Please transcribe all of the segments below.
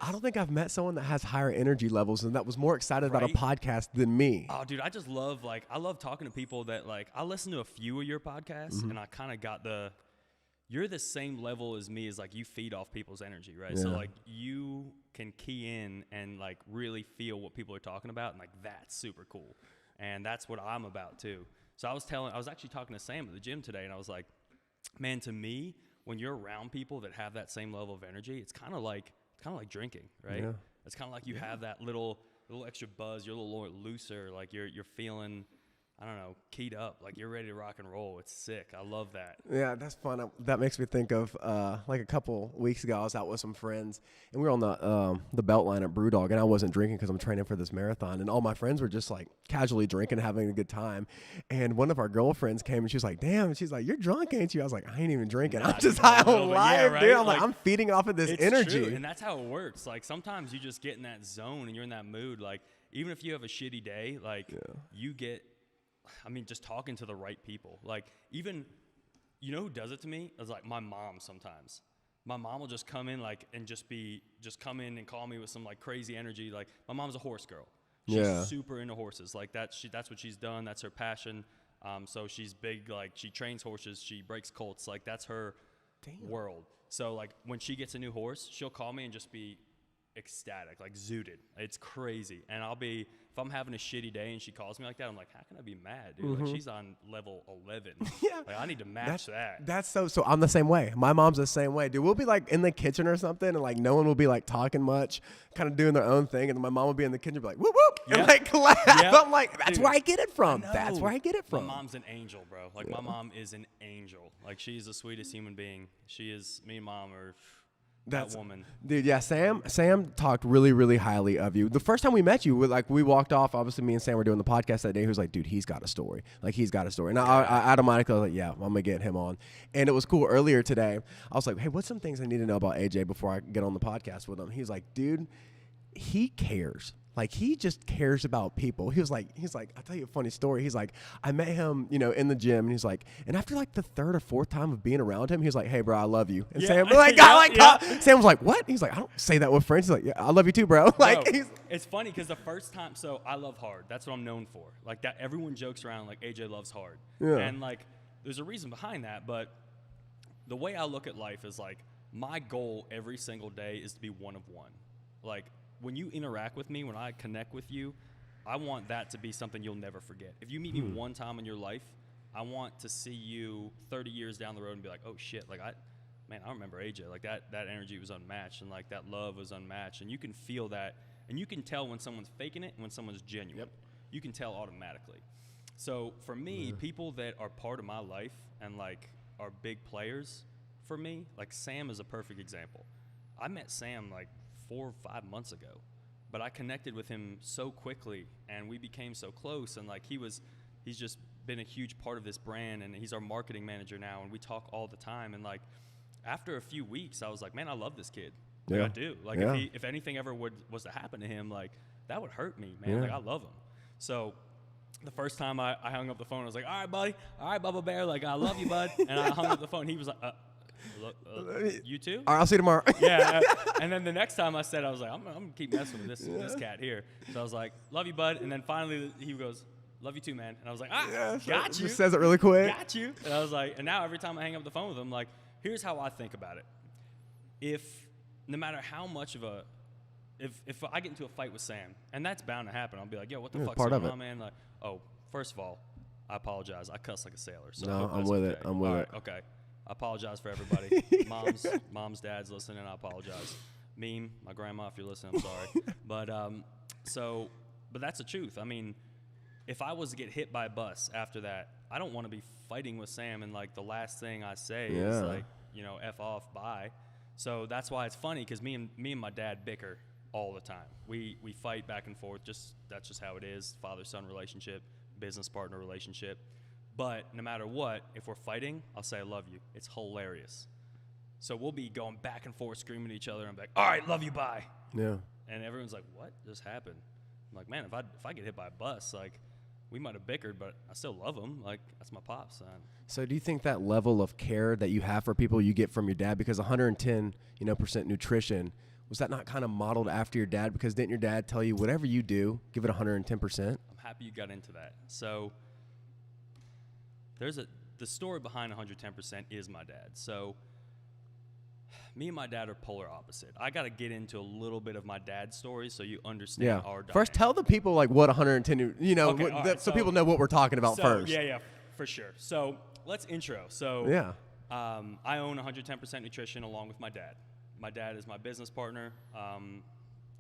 I don't think I've met someone that has higher energy levels and that was more excited about a podcast than me. Oh, dude, I just love, I love talking to people that, I listen to a few of your podcasts, and I kind of got you're the same level as me, as, you feed off people's energy, right? Yeah. So, you can key in and, really feel what people are talking about, and, that's super cool. And that's what I'm about, too. So I was actually talking to Sam at the gym today, and I was like, man, to me, when you're around people that have that same level of energy, it's kind of like drinking, right? Yeah. It's kind of like you have that little extra buzz. You're a little looser. You're feeling, I don't know, keyed up. You're ready to rock and roll. It's sick. I love that. Yeah, that's fun. That makes me think of a couple weeks ago, I was out with some friends, and we were on the belt line at Brewdog, and I wasn't drinking because I'm training for this marathon, and all my friends were just casually drinking, having a good time. And one of our girlfriends came, and she was like, "Damn!" And she's like, "You're drunk, ain't you?" I was like, "I ain't even drinking. I'm just high on life, dude." I'm I'm feeding off of this energy. True. And that's how it works. Sometimes you just get in that zone, and you're in that mood. Even if you have a shitty day, you get. I mean, just talking to the right people. Even, who does it to me? Is my mom sometimes. My mom will just come in, and just come in and call me with some, crazy energy. My mom's a horse girl. She's super into horses. That's what she's done. That's her passion. So she's big, she trains horses. She breaks colts. That's her world. So, when she gets a new horse, she'll call me and just be ecstatic, zooted. It's crazy. And if I'm having a shitty day and she calls me like that, I'm like, how can I be mad, dude? Mm-hmm. She's on level 11. Yeah. I need to match that. That's so I'm the same way. My mom's the same way, dude. We'll be in the kitchen or something, and no one will be talking much, kind of doing their own thing, and then my mom will be in the kitchen and be like, whoop whoop, and clap. Yep. I'm like, that's where I get it from. That's where I get it from. My mom's an angel, bro. My mom is an angel. She's the sweetest human being. She is. Me and mom are. That woman. Dude, yeah, Sam talked really, really highly of you. The first time we met you, we walked off, obviously me and Sam were doing the podcast that day. He was like, dude, he's got a story. He's got a story. And I automatically was like, yeah, I'm going to get him on. And it was cool. Earlier today, I was like, hey, what's some things I need to know about AJ before I get on the podcast with him? He was like, dude, he cares. He just cares about people. He's like, I'll tell you a funny story. He's like, I met him, in the gym, and he's like, and after the third or fourth time of being around him, he's like, hey, bro, I love you. And Sam, Sam was like, what? He's like, I don't say that with friends. He's like, yeah, I love you too, bro. It's funny because the first time, so I love hard. That's what I'm known for. That, everyone jokes around AJ loves hard. Yeah. And there's a reason behind that, but the way I look at life is my goal every single day is to be one of one. When you interact with me, when I connect with you, I want that to be something you'll never forget. If you meet me one time in your life, I want to see you 30 years down the road and be like, oh shit, I remember AJ. That energy was unmatched, and that love was unmatched, and you can feel that, and you can tell when someone's faking it and when someone's genuine. Yep. You can tell automatically. So for me, people that are part of my life and are big players for me, Sam is a perfect example. I met Sam 4 or 5 months ago, but I connected with him so quickly, and we became so close, and he's just been a huge part of this brand, and he's our marketing manager now, and we talk all the time, and after a few weeks, I was like, man, I love this kid. I do. If anything ever was to happen to him, that would hurt me, man. I love him. So the first time I hung up the phone, I was like, all right, buddy, all right, Bubba Bear, I love you, bud, and I hung up the phone. He was like, you too? All right, I'll see you tomorrow. Yeah. And then the next time I said, I was like, I'm going to keep messing with this cat here. So I was like, love you, bud. And then finally he goes, love you too, man. And I was like, got you. Just says it really quick. Got you. And I was like, and now every time I hang up the phone with him, here's how I think about it. No matter how much of if I get into a fight with Sam, and that's bound to happen, I'll be like, yo, what the fuck's going on, man? First of all, I apologize. I cuss like a sailor. So no, I'm with it. I'm with it. Okay. I apologize for everybody. Moms, dads listening, I apologize. Meme, my grandma, if you're listening, I'm sorry. But that's the truth. I mean, if I was to get hit by a bus after that, I don't want to be fighting with Sam and the last thing I say is F off, bye. So that's why it's funny because me and my dad bicker all the time. We fight back and forth. That's just how it is. Father-son relationship, business partner relationship. But no matter what, if we're fighting, I'll say I love you. It's hilarious. So we'll be going back and forth, screaming at each other. And I'm like, all right, love you, bye. Yeah. And everyone's like, what just happened? I'm like, man, if I get hit by a bus, we might have bickered, but I still love him. That's my pops, son. So do you think that level of care that you have for people you get from your dad, because 110% nutrition Was that not kind of modeled after your dad? Because didn't your dad tell you, whatever you do, give it 110%? I'm happy you got into that. So the story behind 110% is my dad. So me and my dad are polar opposite. I got to get into a little bit of my dad's story so you understand our dynamic. First, tell the people like what 110, Okay, so people know what we're talking about first. Yeah, for sure. So let's intro. So I own 110% Nutrition along with my dad. My dad is my business partner,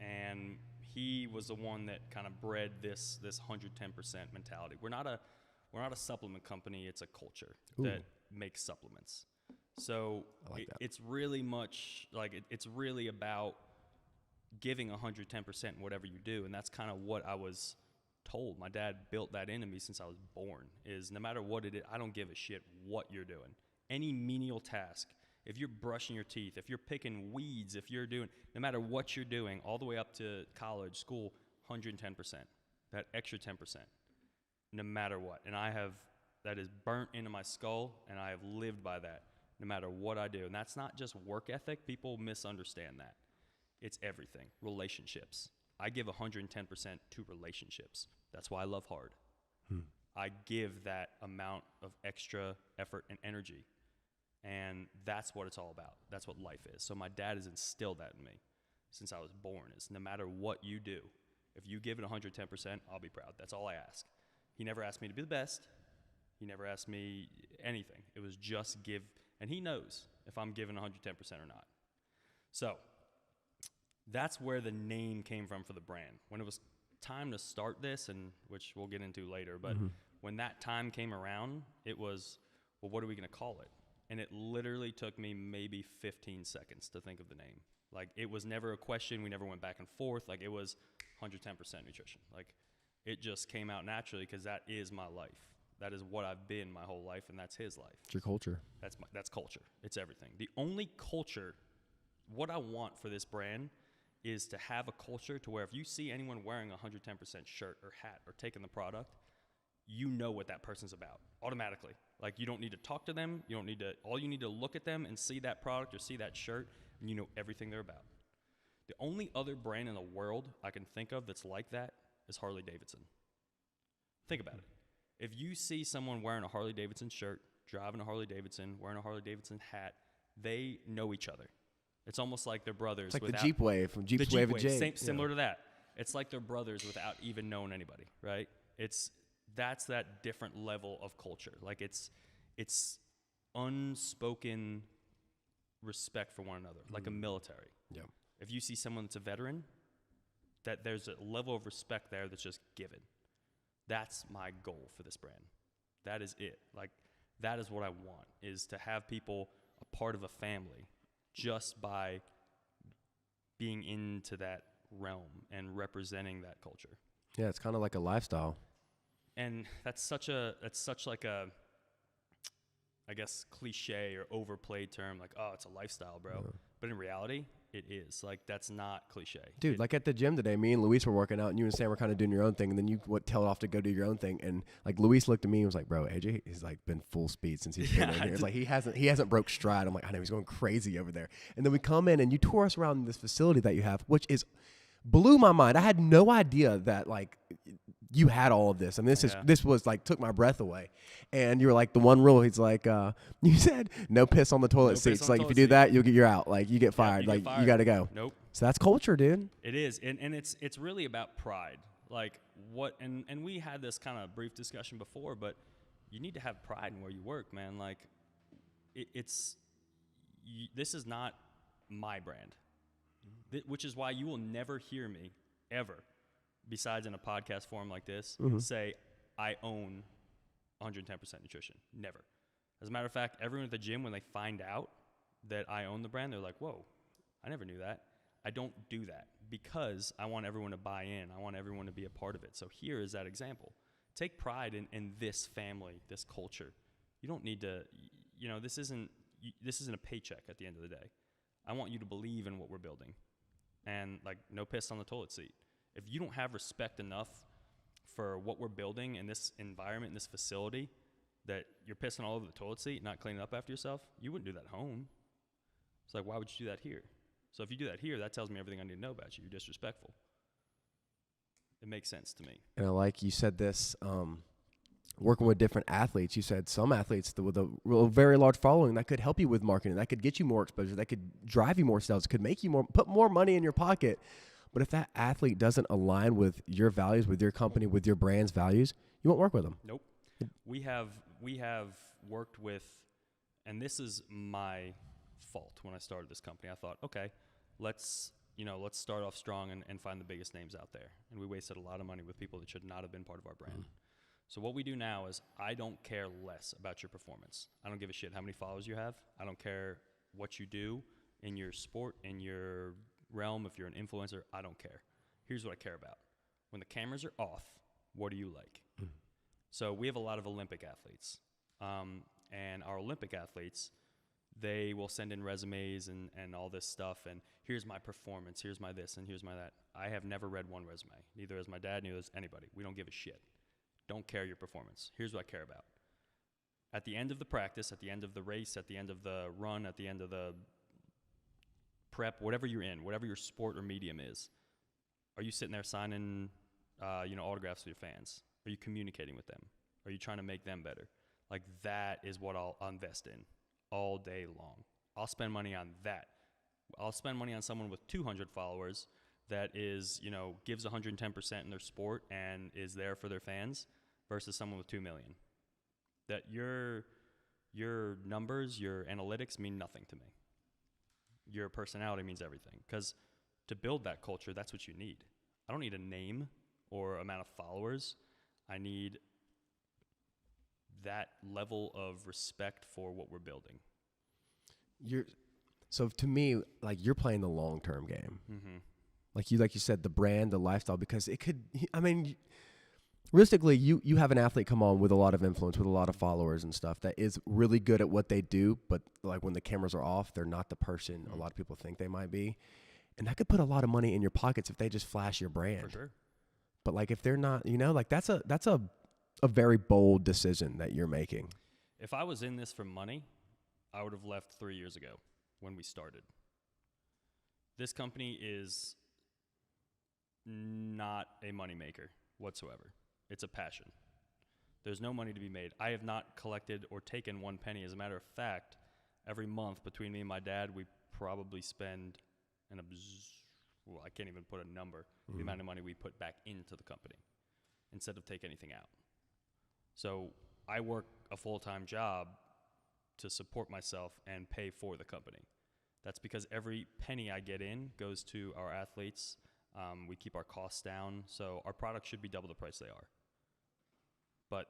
and he was the one that kind of bred this 110% mentality. We're not a supplement company. It's a culture that makes supplements. So it's really much like it's really about giving 110% in whatever you do, and that's kind of what I was told. My dad built that into me since I was born. Is no matter what it is, I don't give a shit what you're doing. Any menial task, if you're brushing your teeth, if you're picking weeds, if you're doing, no matter what you're doing, all the way up to college, school, 110%, that extra 10%, no matter what. And that is burnt into my skull, and I have lived by that. No matter what I do. And that's not just work ethic. People misunderstand that. It's everything. Relationships. I give 110% to relationships. That's why I love hard. I give that amount of extra effort and energy. And that's what it's all about. That's what life is. So my dad has instilled that in me since I was born, is no matter what you do, if you give it 110%, I'll be proud. That's all I ask. He never asked me to be the best. He never asked me anything. It was just give. And he knows if I'm giving 110% or not. So that's where the name came from for the brand. When it was time to start this, and which we'll get into later, but when that time came around, it was, well, what are we going to call it? And it literally took me maybe 15 seconds to think of the name. Like, it was never a question. We never went back and forth. Like, it was 110% Nutrition. Like, it just came out naturally because that is my life. That is what I've been my whole life, and that's his life. It's your culture. That's culture. It's everything. The only culture, what I want for this brand is to have a culture to where if you see anyone wearing a 110% shirt or hat or taking the product, you know what that person's about automatically. Like, you don't need to talk to them. All you need to look at them and see that product or see that shirt, and you know everything they're about. The only other brand in the world I can think of that's like that is Harley Davidson. Think about it. If you see someone wearing a Harley Davidson shirt, driving a Harley Davidson, wearing a Harley Davidson hat, they know each other. It's almost like they're brothers. It's like the Jeep Wave from Jeep's Wave and Jake. Similar to that. It's like they're brothers without even knowing anybody, right? That's that different level of culture. Like, it's unspoken respect for one another, like a military. Yeah. If you see someone that's a veteran, that there's a level of respect there that's just given. That's my goal for this brand. That is it. Like, that is what I want, is to have people a part of a family just by being into that realm and representing that culture. Yeah, it's kind of like a lifestyle. And that's such like a, I guess, cliche or overplayed term, like, oh, it's a lifestyle, bro. Yeah. But in reality, it is. Like, that's not cliche. Dude, like at the gym today, me and Luis were working out, and you and Sam were kind of doing your own thing, and then you tailed off to go do your own thing. And like Luis looked at me and was like, "Bro, AJ, he's like been full speed since he's been in here. It's like he hasn't broke stride." I'm like, "I know, he's going crazy over there." And then we come in, and you tour us around this facility that you have, which is blew my mind. I had no idea that like you had all of this. I mean, this was like took my breath away. And you were like, the one rule, he's like, you said no piss on the toilet seats. Like, if you do that, you're out. Like, you get fired. You got to go. Nope. So that's culture, dude. It is. And it's really about pride. Like, what, and we had this kind of brief discussion before, but you need to have pride in where you work, man. Like, this is not my brand, which is why you will never hear me ever, besides in a podcast forum like this, say I own 110% Nutrition. Never. As a matter of fact, everyone at the gym, when they find out that I own the brand, they're like, whoa, I never knew that. I don't do that because I want everyone to buy in. I want everyone to be a part of it. So here is that example. Take pride in this family, this culture. You don't need to, this isn't a paycheck at the end of the day. I want you to believe in what we're building. And like, no piss on the toilet seat. If you don't have respect enough for what we're building in this environment, in this facility, that you're pissing all over the toilet seat, not cleaning up after yourself, you wouldn't do that at home. It's like, why would you do that here? So if you do that here, that tells me everything I need to know about you. You're disrespectful. It makes sense to me. And I like you said this, working with different athletes. You said some athletes with a very large following that could help you with marketing, that could get you more exposure, that could drive you more sales, could make you more, put more money in your pocket. But if that athlete doesn't align with your values, with your company, with your brand's values, you won't work with them. Nope. We have worked with, and this is my fault when I started this company. I thought, okay, let's start off strong and find the biggest names out there. And we wasted a lot of money with people that should not have been part of our brand. So what we do now is I don't care less about your performance. I don't give a shit how many followers you have. I don't care what you do in your sport, in your realm. If you're an influencer, I don't care. Here's what I care about. When the cameras are off, what do you like? So we have a lot of Olympic athletes. And our Olympic athletes, they will send in resumes and all this stuff, and here's my performance, here's my this, and here's my that. I have never read one resume. Neither has my dad, neither has anybody. We don't give a shit. Don't care your performance. Here's what I care about. At the end of the practice, at the end of the race, at the end of the run, at the end of the prep, whatever you're in, whatever your sport or medium is, are you sitting there signing autographs with your fans? Are you communicating with them? Are you trying to make them better? Like, that is what I'll invest in all day long. I'll spend money on that. I'll spend money on someone with 200 followers that is, gives 110% in their sport and is there for their fans versus someone with 2 million. That your numbers, your analytics mean nothing to me. Your personality means everything. Because to build that culture, that's what you need. I don't need a name or amount of followers. I need that level of respect for what we're building. So to me, like, you're playing the long-term game. Mm-hmm. Like you said, the brand, the lifestyle, because it could, realistically, you have an athlete come on with a lot of influence, with a lot of followers and stuff that is really good at what they do, but like when the cameras are off, they're not the person a lot of people think they might be. And that could put a lot of money in your pockets if they just flash your brand. For sure. But like if they're not, that's a very bold decision that you're making. If I was in this for money, I would have left 3 years ago when we started. This company is not a moneymaker whatsoever. It's a passion. There's no money to be made. I have not collected or taken one penny. As a matter of fact, every month between me and my dad, we probably spend I can't even put a number, the amount of money we put back into the company instead of take anything out. So I work a full-time job to support myself and pay for the company. That's because every penny I get in goes to our athletes. We keep our costs down, so our products should be double the price they are. But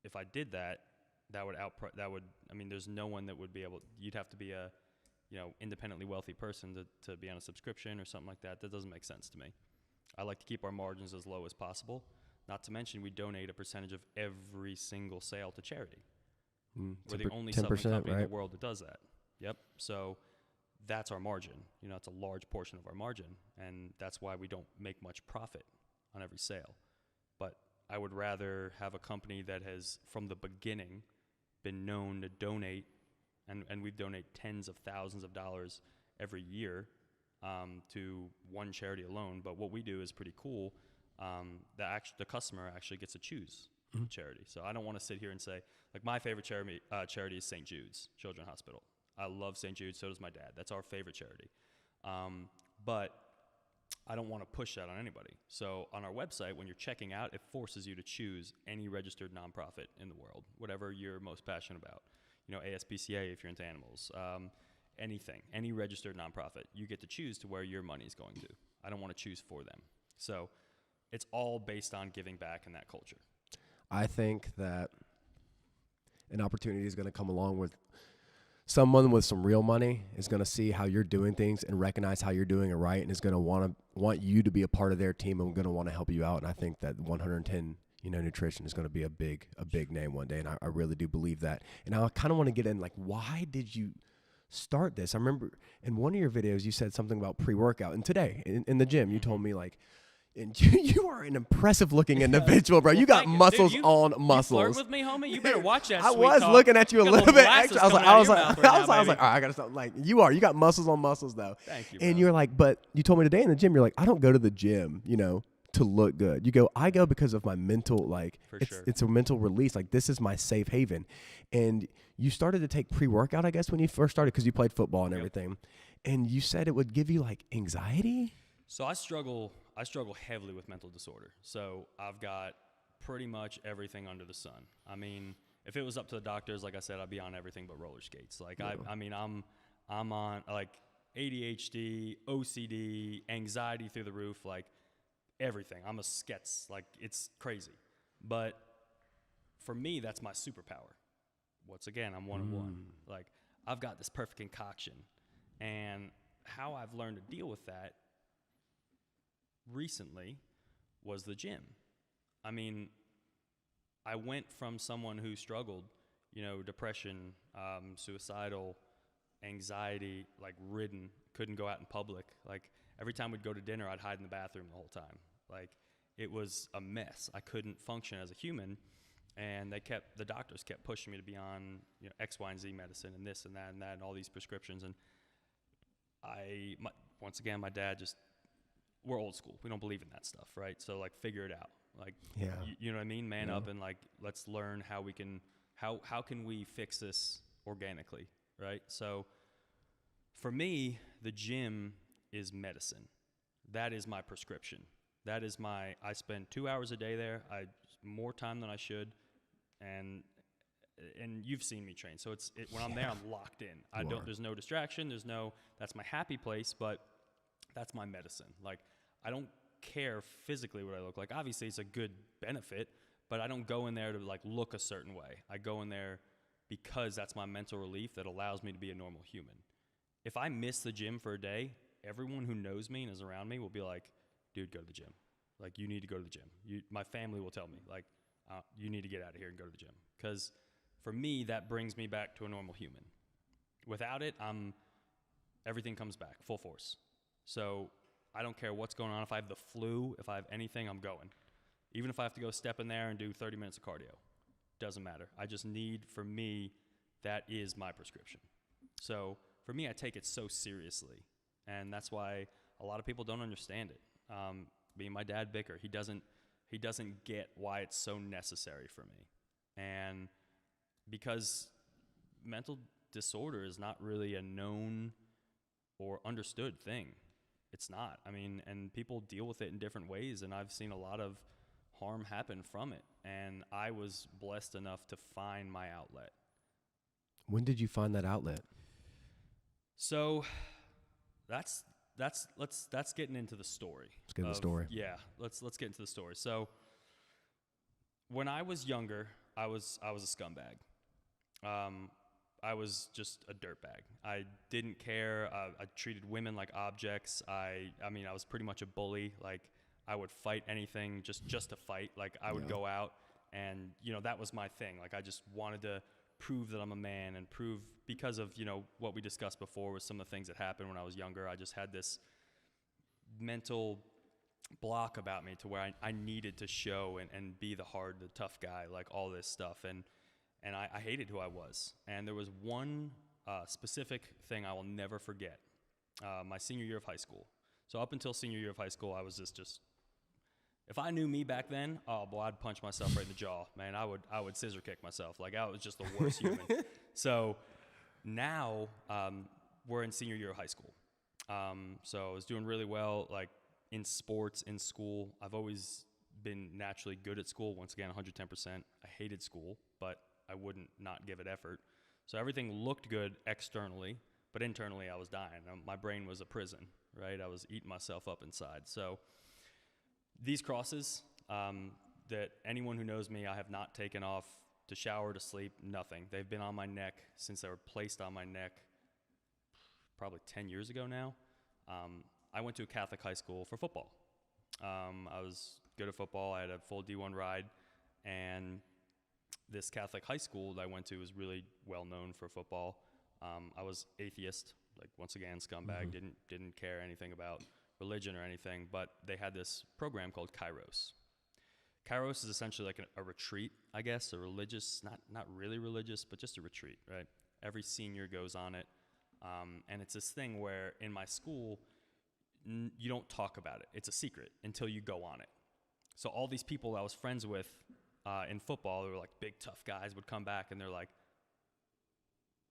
if I did that, there's no one that would be able. You'd have to be a, independently wealthy person to be on a subscription or something like that. That doesn't make sense to me. I like to keep our margins as low as possible. Not to mention, we donate a percentage of every single sale to charity. We're the only supplement company in the world that does that. Yep. So that's our margin. It's a large portion of our margin, and that's why we don't make much profit on every sale. But I would rather have a company that has, from the beginning, been known to donate, and we donate tens of thousands of dollars every year to one charity alone. But what we do is pretty cool. The customer actually gets to choose the charity. So I don't want to sit here and say, like, my favorite charity is St. Jude's Children's Hospital. I love St. Jude's, so does my dad. That's our favorite charity. But I don't want to push that on anybody. So on our website, when you're checking out, it forces you to choose any registered nonprofit in the world, whatever you're most passionate about. ASPCA if you're into animals, anything, any registered nonprofit, you get to choose to where your money is going to. I don't want to choose for them. So it's all based on giving back in that culture. I think that an opportunity is going to come along with someone with some real money is going to see how you're doing things and recognize how you're doing it right, and is going to want you to be a part of their team and going to want to help you out. And I think that 110 Nutrition is going to be a big name one day, and I really do believe that. And I kind of want to get in, like, why did you start this? I remember in one of your videos you said something about pre-workout, and today in the gym you told me, like, And you are an impressive looking individual, bro. You got muscles on muscles. You flirt with me, homie? You better watch that. I sweet was talk. looking at you a little bit extra. I was like, all right, I gotta stop. Like, you got muscles on muscles though. Thank you. And bro. you're like, but you told me today in the gym, you're like, I don't go to the gym, to look good. You go, I go because of my mental, like, it's a mental release. Like, this is my safe haven. And you started to take pre-workout, I guess, when you first started because you played football and everything. And you said it would give you like anxiety. So I struggle heavily with mental disorder. So I've got pretty much everything under the sun. I mean, if it was up to the doctors, like I said, I'd be on everything but roller skates. Like I'm on like ADHD, OCD, anxiety through the roof, like everything. I'm a sketch, like it's crazy. But for me, that's my superpower. Once again, I'm one of one. Like I've got this perfect concoction, and how I've learned to deal with that recently was the gym. I mean, I went from someone who struggled, depression, suicidal, anxiety, like ridden, couldn't go out in public. Like every time we'd go to dinner, I'd hide in the bathroom the whole time. Like it was a mess. I couldn't function as a human, and the doctors kept pushing me to be on, X, Y, and Z medicine and this and that and all these prescriptions. And once again, my dad we're old school. We don't believe in that stuff, right? So like figure it out. Like, you know what I mean? Man up and like, let's learn how can we fix this organically, right? So for me, the gym is medicine. That is my prescription. I spend 2 hours a day there. More time than I should. And you've seen me train. So when I'm there, I'm locked in. There's no distraction. That's my happy place, but that's my medicine. Like, I don't care physically what I look like. Obviously, it's a good benefit, but I don't go in there to like look a certain way. I go in there because that's my mental relief that allows me to be a normal human. If I miss the gym for a day, everyone who knows me and is around me will be like, dude, go to the gym. Like, you need to go to the gym. My family will tell me, like, you need to get out of here and go to the gym. Because for me, that brings me back to a normal human. Without it, everything comes back full force. So I don't care what's going on. If I have the flu, if I have anything, I'm going. Even if I have to go step in there and do 30 minutes of cardio, doesn't matter. I just for me, that is my prescription. So for me, I take it so seriously. And that's why a lot of people don't understand it. Me and my dad bicker. He doesn't get why it's so necessary for me. And because mental disorder is not really a known or understood thing. It's not. I mean, and people deal with it in different ways, and I've seen a lot of harm happen from it. And I was blessed enough to find my outlet. When did you find that outlet? So that's getting into the story. Let's get into the story. Yeah, let's get into the story. So when I was younger, I was a scumbag. I was just a dirtbag. I didn't care. I treated women like objects. I was pretty much a bully. Like, I would fight anything just to fight. Like, I would go out and, that was my thing. Like, I just wanted to prove that I'm a man and prove, because of, what we discussed before with some of the things that happened when I was younger. I just had this mental block about me to where I needed to show and be the tough guy, like all this stuff. And I hated who I was. And there was one specific thing I will never forget, my senior year of high school. So up until senior year of high school, I was just if I knew me back then, oh boy, I'd punch myself right in the jaw, man. I would scissor kick myself. Like, I was just the worst human. So now we're in senior year of high school. So I was doing really well, like in sports, in school. I've always been naturally good at school. Once again, 110%. I hated school, but I wouldn't not give it effort. So everything looked good externally, but internally I was dying. My brain was a prison, right? I was eating myself up inside. So these crosses, that anyone who knows me, I have not taken off to shower, to sleep, nothing. They've been on my neck since they were placed on my neck probably 10 years ago now. I went to a Catholic high school for football. I was good at football. I had a full D1 ride, and this Catholic high school that I went to was really well known for football. I was atheist, like once again, scumbag, didn't care anything about religion or anything, but they had this program called Kairos. Kairos is essentially like a retreat, I guess, a religious, not really religious, but just a retreat, right? Every senior goes on it. And it's this thing where in my school, you don't talk about it. It's a secret until you go on it. So all these people I was friends with in football, they were like big, tough guys, would come back and they're like,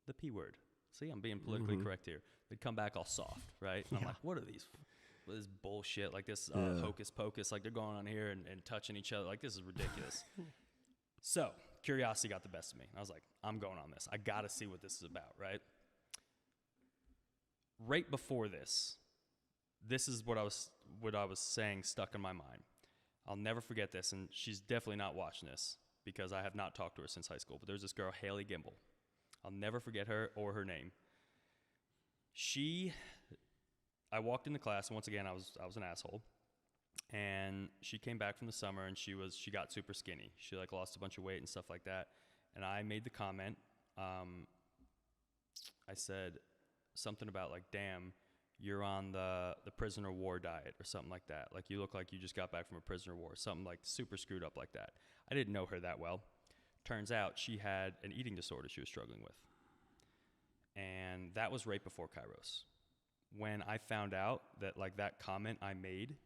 the P word. See, I'm being politically correct here. They'd come back all soft, right? And I'm like, what are these? What is bullshit? Like this hocus pocus. Like they're going on here and touching each other. Like this is ridiculous. So curiosity got the best of me. I was like, I'm going on this. I got to see what this is about, right? Right before this is what I was saying stuck in my mind. I'll never forget this, and she's definitely not watching this because I have not talked to her since high school. But there's this girl, Haley Gimble. I'll never forget her or her name. I walked into class, and once again, I was an asshole. And she came back from the summer, and she got super skinny. She like lost a bunch of weight and stuff like that. And I made the comment. I said something about like, "Damn, you're on the prisoner of war diet," or something like that. Like you look like you just got back from a prisoner of war. Something like super screwed up like that. I didn't know her that well. Turns out she had an eating disorder she was struggling with. And that was right before Kairos. When I found out that like that comment I made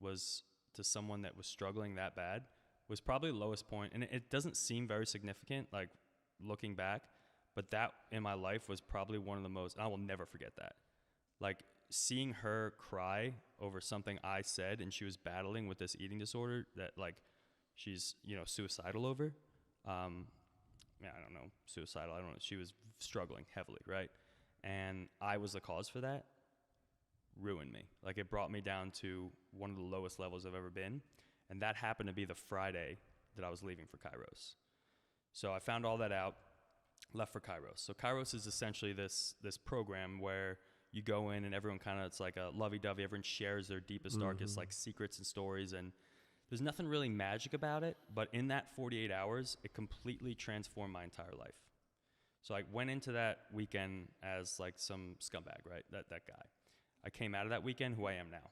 was to someone that was struggling that bad, was probably the lowest point. And it doesn't seem very significant, like looking back, but that in my life was probably one of the most, and I will never forget that. Like seeing her cry over something I said, and she was battling with this eating disorder that like she's, suicidal over. I don't know, suicidal. I don't know. She was struggling heavily, right? And I was the cause for that. Ruined me. Like it brought me down to one of the lowest levels I've ever been. And that happened to be the Friday that I was leaving for Kairos. So I found all that out, left for Kairos. So Kairos is essentially this program where you go in and everyone kind of, it's like a lovey-dovey. Everyone shares their deepest, darkest like secrets and stories, and there's nothing really magic about it, but in that 48 hours, it completely transformed my entire life. So I went into that weekend as like some scumbag, right? That guy. I came out of that weekend who I am now.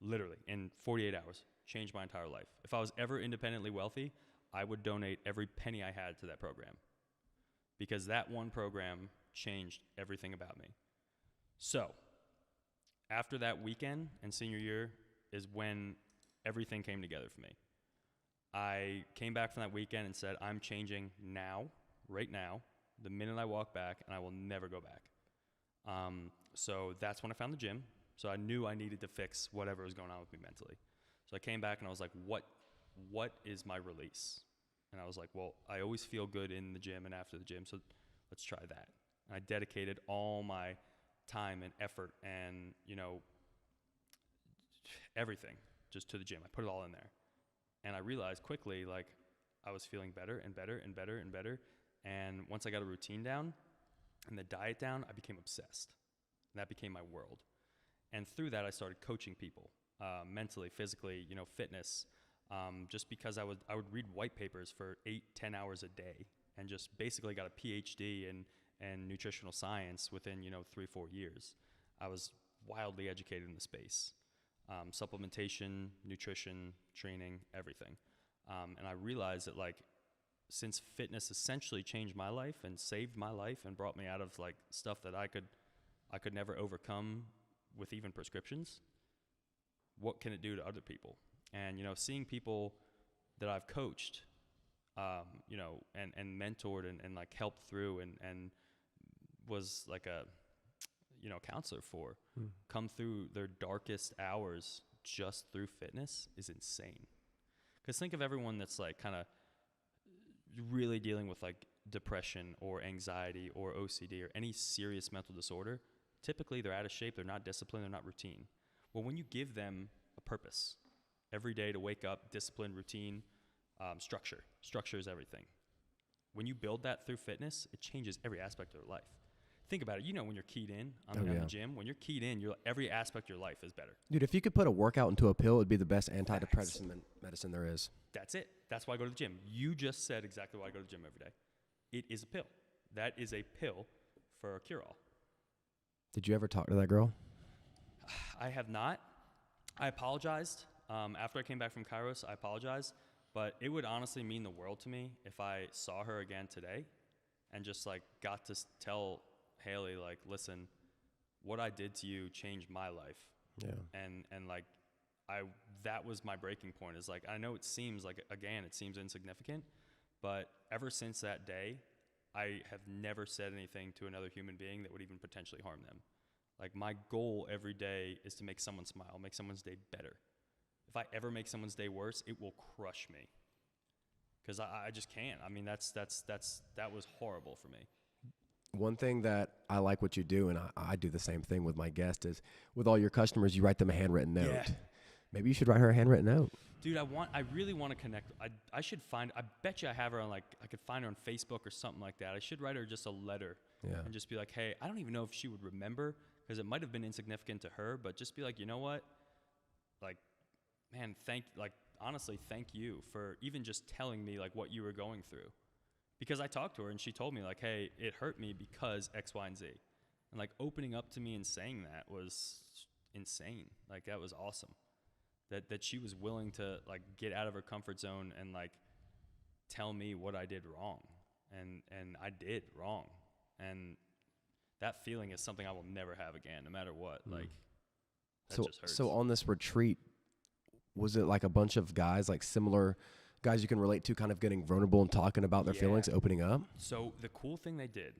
Literally, in 48 hours, changed my entire life. If I was ever independently wealthy, I would donate every penny I had to that program. Because that one program changed everything about me. So, after that weekend and senior year is when everything came together for me. I came back from that weekend and said, I'm changing now, right now, the minute I walk back, and I will never go back. So that's when I found the gym. So I knew I needed to fix whatever was going on with me mentally. So I came back and I was like, what is my release? And I was like, well, I always feel good in the gym and after the gym, so let's try that. And I dedicated all my time and effort and, everything just to the gym. I put it all in there. And I realized quickly, like, I was feeling better and better and better and better. And once I got a routine down and the diet down, I became obsessed. And that became my world. And through that, I started coaching people, mentally, physically, fitness. Just because I would read white papers for 8-10 hours a day and just basically got a PhD in nutritional science within, 3-4 years. I was wildly educated in the space. Supplementation, nutrition, training, everything. And I realized that like, since fitness essentially changed my life and saved my life and brought me out of like stuff that I could never overcome with even prescriptions, what can it do to other people? And, seeing people that I've coached, and mentored and like helped through and was like a, counselor for, come through their darkest hours just through fitness is insane. Because think of everyone that's like kind of really dealing with like depression or anxiety or OCD or any serious mental disorder. Typically they're out of shape, they're not disciplined, they're not routine. Well, when you give them a purpose every day to wake up, discipline, routine, structure is everything. When you build that through fitness, it changes every aspect of their life. Think about it. When you're keyed in on the gym, when you're keyed in, every aspect of your life is better. Dude, if you could put a workout into a pill, it'd be the best antidepressant medicine there is. That's it. That's why I go to the gym. You just said exactly why I go to the gym every day. It is a pill. That is a pill for a cure-all. Did you ever talk to that girl? I have not. I apologized. After I came back from Kairos, I apologized. But it would honestly mean the world to me if I saw her again today and just like got to tell Haley, like, listen, what I did to you changed my life. Yeah. And like, that was my breaking point, is like, I know it seems like, again, it seems insignificant, but ever since that day, I have never said anything to another human being that would even potentially harm them. Like, my goal every day is to make someone smile, make someone's day better. If I ever make someone's day worse, it will crush me. Because I just can't. I mean, that was horrible for me. One thing that I like what you do, and I do the same thing with my guest, is with all your customers, you write them a handwritten note. Yeah. Maybe you should write her a handwritten note. Dude, I really want to connect. I should find, I bet you I have her on, like, I could find her on Facebook or something like that. I should write her just a letter and just be like, hey, I don't even know if she would remember, because it might have been insignificant to her, but just be like, you know what? Like, man, honestly, thank you for even just telling me, like, what you were going through. Because I talked to her and she told me, like, hey, it hurt me because X, Y, and Z. And, like, opening up to me and saying that was insane. Like, that was awesome. That she was willing to, like, get out of her comfort zone and, like, tell me what I did wrong. And I did wrong. And that feeling is something I will never have again, no matter what. Like, that just hurts. So on this retreat, was it like a bunch of guys, like similar guys you can relate to, kind of getting vulnerable and talking about their feelings, opening up? So the cool thing they did,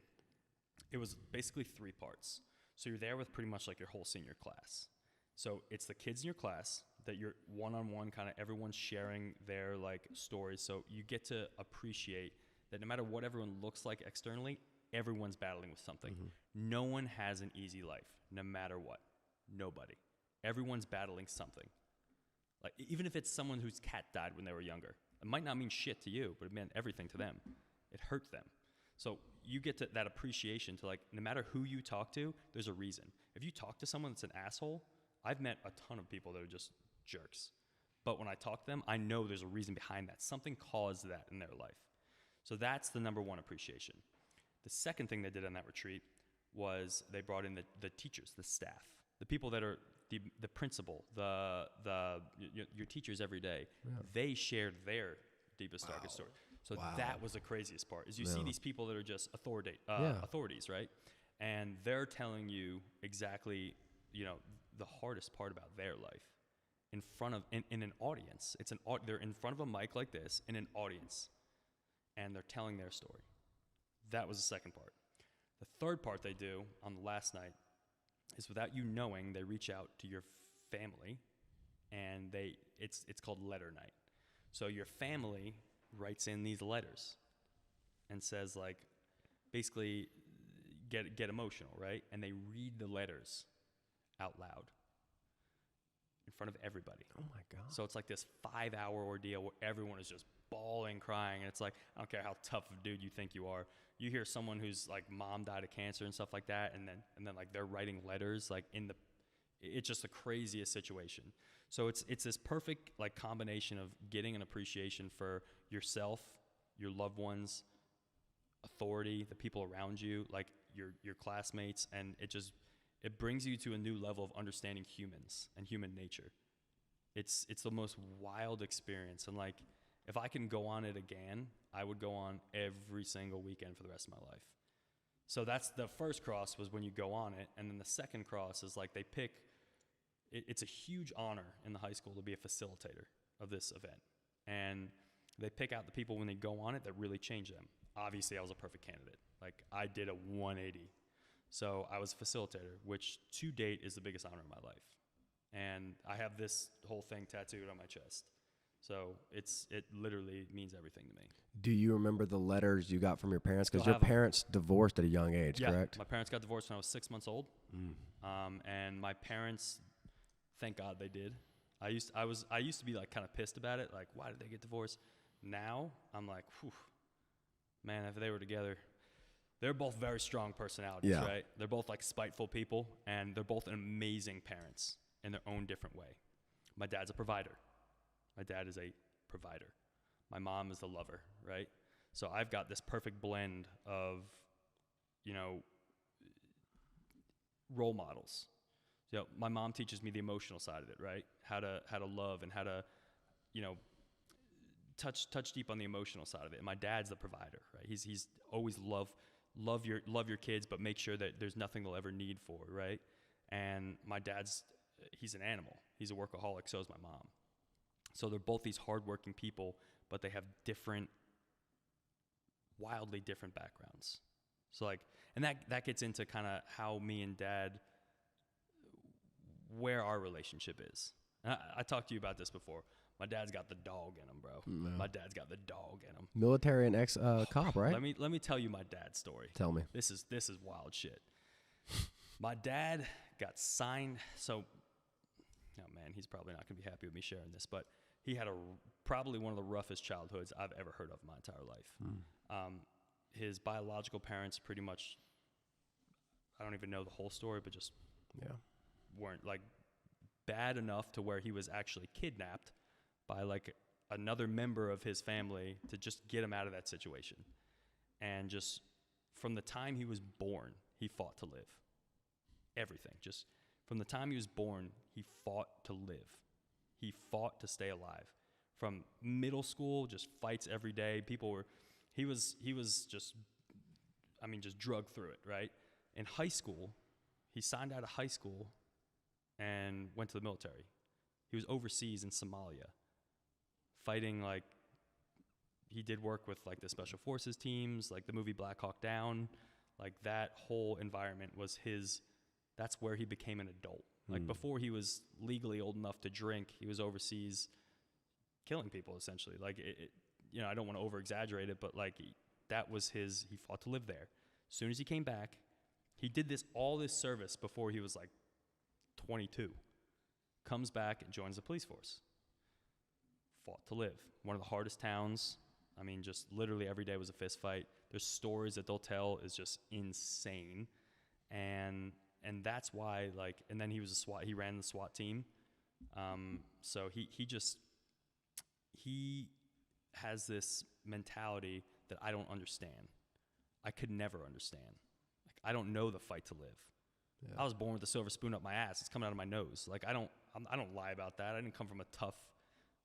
it was basically 3 parts. So you're there with pretty much like your whole senior class. So it's the kids in your class that you're one-on-one, kind of everyone's sharing their, like, stories. So you get to appreciate that no matter what everyone looks like externally, everyone's battling with something. Mm-hmm. No one has an easy life, no matter what. Nobody. Everyone's battling something. Like, even if it's someone whose cat died when they were younger, it might not mean shit to you, but it meant everything to them. It hurt them. So you get to that appreciation to, like, no matter who you talk to, there's a reason. If you talk to someone that's an asshole, I've met a ton of people that are just jerks. But when I talk to them, I know there's a reason behind that. Something caused that in their life. So that's the number one appreciation. The second thing they did on that retreat was they brought in the teachers, the staff, the people that are the principal, your teachers every day. Yeah. They shared their deepest, darkest story. So that was the craziest part, is you see these people that are just authorities, right? And they're telling you exactly, the hardest part about their life in front of, in an audience. They're in front of a mic like this in an audience, and they're telling their story. That was the second part. The third part they do on the last night is, without you knowing, they reach out to your family, and it's called letter night. So your family writes in these letters and says, like, basically get emotional, right? And they read the letters out loud in front of everybody. Oh my God. So it's like this 5-hour ordeal where everyone is just bawling, crying, and it's like, I don't care how tough of a dude you think you are. You hear someone whose, like, mom died of cancer and stuff like that, and then like they're writing letters, like, it's just the craziest situation. So it's this perfect, like, combination of getting an appreciation for yourself, your loved ones, authority, the people around you, like your classmates, and it brings you to a new level of understanding humans and human nature. It's the most wild experience, and, like, if I can go on it again, I would go on every single weekend for the rest of my life. So that's the first cross, was when you go on it, and then the second cross is, like, they pick. It's a huge honor in the high school to be a facilitator of this event, and they pick out the people when they go on it that really change them. Obviously, I was a perfect candidate. Like, I did a 180. So I was a facilitator, which to date is the biggest honor of my life. And I have this whole thing tattooed on my chest. So it literally means everything to me. Do you remember the letters you got from your parents? Because your parents divorced at a young age, correct? My parents got divorced when I was 6 months old. And my parents, thank God they did. I used to be, like, kind of pissed about it. Like, why did they get divorced? Now I'm like, whew, man, if they were together. They're both very strong personalities, right? They're both, like, spiteful people, and they're both amazing parents in their own different way. My dad's a provider. My dad is a provider. My mom is the lover, right? So I've got this perfect blend of, role models. So my mom teaches me the emotional side of it, right? How to love and how to, you know, touch deep on the emotional side of it. And my dad's the provider, right? He's always love your kids, but make sure that there's nothing they'll ever need for, right? And my dad's he's an animal. He's a workaholic. So is my mom. So they're both these hardworking people, but they have wildly different backgrounds. So like, and that gets into kind of how me and dad, where our relationship is. And I talked to you about this before. My dad's got the dog in him, bro. No. My dad's got the dog in him. Military and ex-cop, right? Let me tell you my dad's story. Tell me. This is wild shit. My dad got signed. So, oh man, he's probably not gonna be happy with me sharing this, but he had probably one of the roughest childhoods I've ever heard of in my entire life. His biological parents pretty much, I don't even know the whole story, but just weren't like bad enough to where he was actually kidnapped by like another member of his family to just get him out of that situation. And just from the time he was born, he fought to live. Everything. Just from the time he was born, he fought to live. He fought to stay alive. From middle school, just fights every day. He was just drugged through it, right? In high school, he signed out of high school and went to the military. He was overseas in Somalia, fighting like, he did work with like the special forces teams, like the movie Black Hawk Down, like that whole environment was that's where he became an adult. Like before he was legally old enough to drink, he was overseas killing people essentially. Like I don't want to over exaggerate it, but like that was he fought to live there. As soon as he came back, he did all this service before he was like 22. Comes back and joins the police force. Fought to live. One of the hardest towns. I mean, just literally every day was a fist fight. There's stories that they'll tell is just insane. And that's why, like, and then he ran the SWAT team. So he has this mentality that I don't understand. I could never understand. Like, I don't know the fight to live. Yeah. I was born with a silver spoon up my ass. It's coming out of my nose. Like, I don't lie about that. I didn't come from a tough,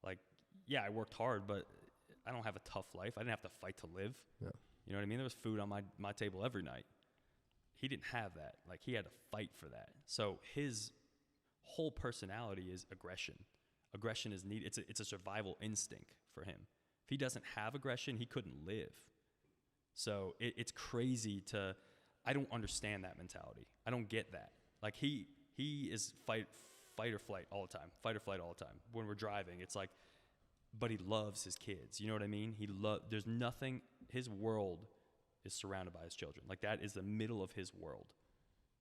like, yeah, I worked hard, but I don't have a tough life. I didn't have to fight to live. Yeah. You know what I mean? There was food on my table every night. He didn't have that. Like, he had to fight for that. So his whole personality is aggression. Aggression is needed. It's a survival instinct for him. If he doesn't have aggression, he couldn't live. So it's crazy I don't understand that mentality. I don't get that. Like, he is fight or flight all the time. Fight or flight all the time. When we're driving, it's like, but he loves his kids. You know what I mean? There's nothing, his world is surrounded by his children. Like, that is the middle of his world.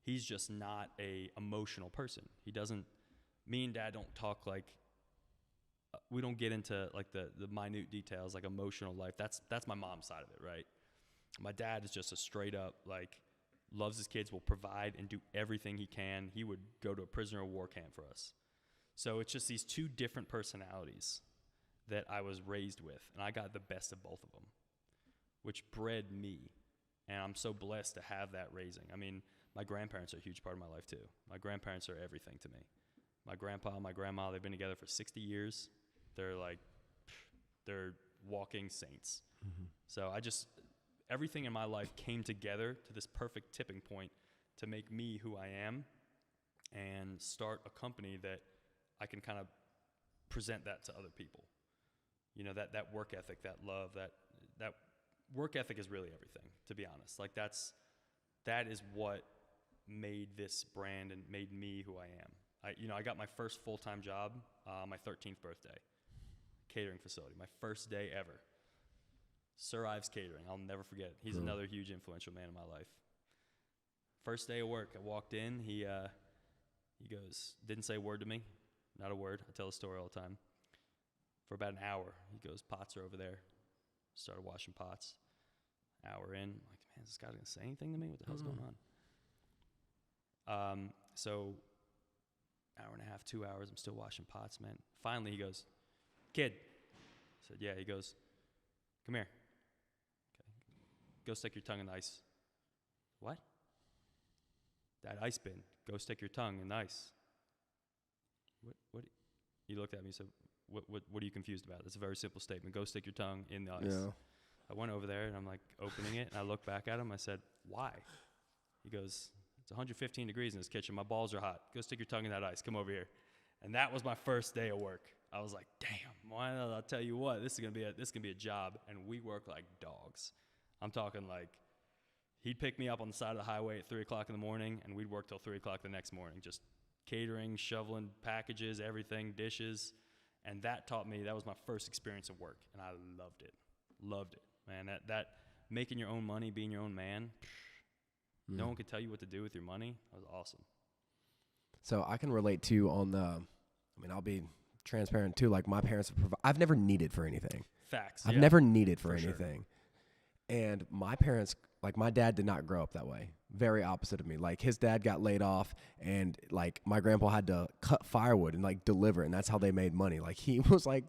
He's just not a emotional person. Me and Dad don't talk like, we don't get into like the minute details, like emotional life. That's my mom's side of it, right? My dad is just a straight up, like, loves his kids, will provide and do everything he can. He would go to a prisoner of war camp for us. So it's just these two different personalities that I was raised with, and I got the best of both of them, which bred me. And I'm so blessed to have that raising. I mean, my grandparents are a huge part of my life too. My grandparents are everything to me. My grandpa, my grandma, they've been together for 60 years. They're walking saints. Mm-hmm. So everything in my life came together to this perfect tipping point to make me who I am and start a company that I can kind of present that to other people. You know, that work ethic, that love, that work ethic is really everything, to be honest. Like, that is what made this brand and made me who I am. I got my first full-time job on my 13th birthday, catering facility, my first day ever. Sir Ives Catering, I'll never forget it. He's another huge influential man in my life. First day of work, I walked in, he goes, didn't say a word to me, not a word. I tell the story all the time. For about an hour, he goes, pots are over there. Started washing pots. Hour in, I'm like, man, is this guy gonna say anything to me? What the hell's going on? So hour and a half, 2 hours, I'm still washing pots, man. Finally, he goes, kid. I said, yeah. He goes, come here. Okay. Go stick your tongue in the ice. What? That ice bin. go stick your tongue in the ice. What? He looked at me and said, what are you confused about? It's a very simple statement. Go stick your tongue in the ice. Yeah. I went over there and I'm like opening it and I looked back at him. I said, why? He goes, it's 115 degrees in this kitchen. My balls are hot. Go stick your tongue in that ice. Come over here. And that was my first day of work. I was like, damn, why not? I'll tell you what, this is gonna be a job, and we work like dogs. I'm talking like he'd pick me up on the side of the highway at 3 o'clock in the morning, and we'd work till 3 o'clock the next morning, just catering, shoveling packages, everything, dishes. And that taught me, that was my first experience of work, and I loved it. Loved it, man. That making your own money, being your own man, no one could tell you what to do with your money. That was awesome. So I can relate to I'll be transparent too. Like my parents, I've never needed for anything. Facts. I've never needed for anything. Sure. And my parents, like my dad did not grow up that way. Very opposite of me. Like his dad got laid off, and like my grandpa had to cut firewood and like deliver, and that's how they made money. Like he was like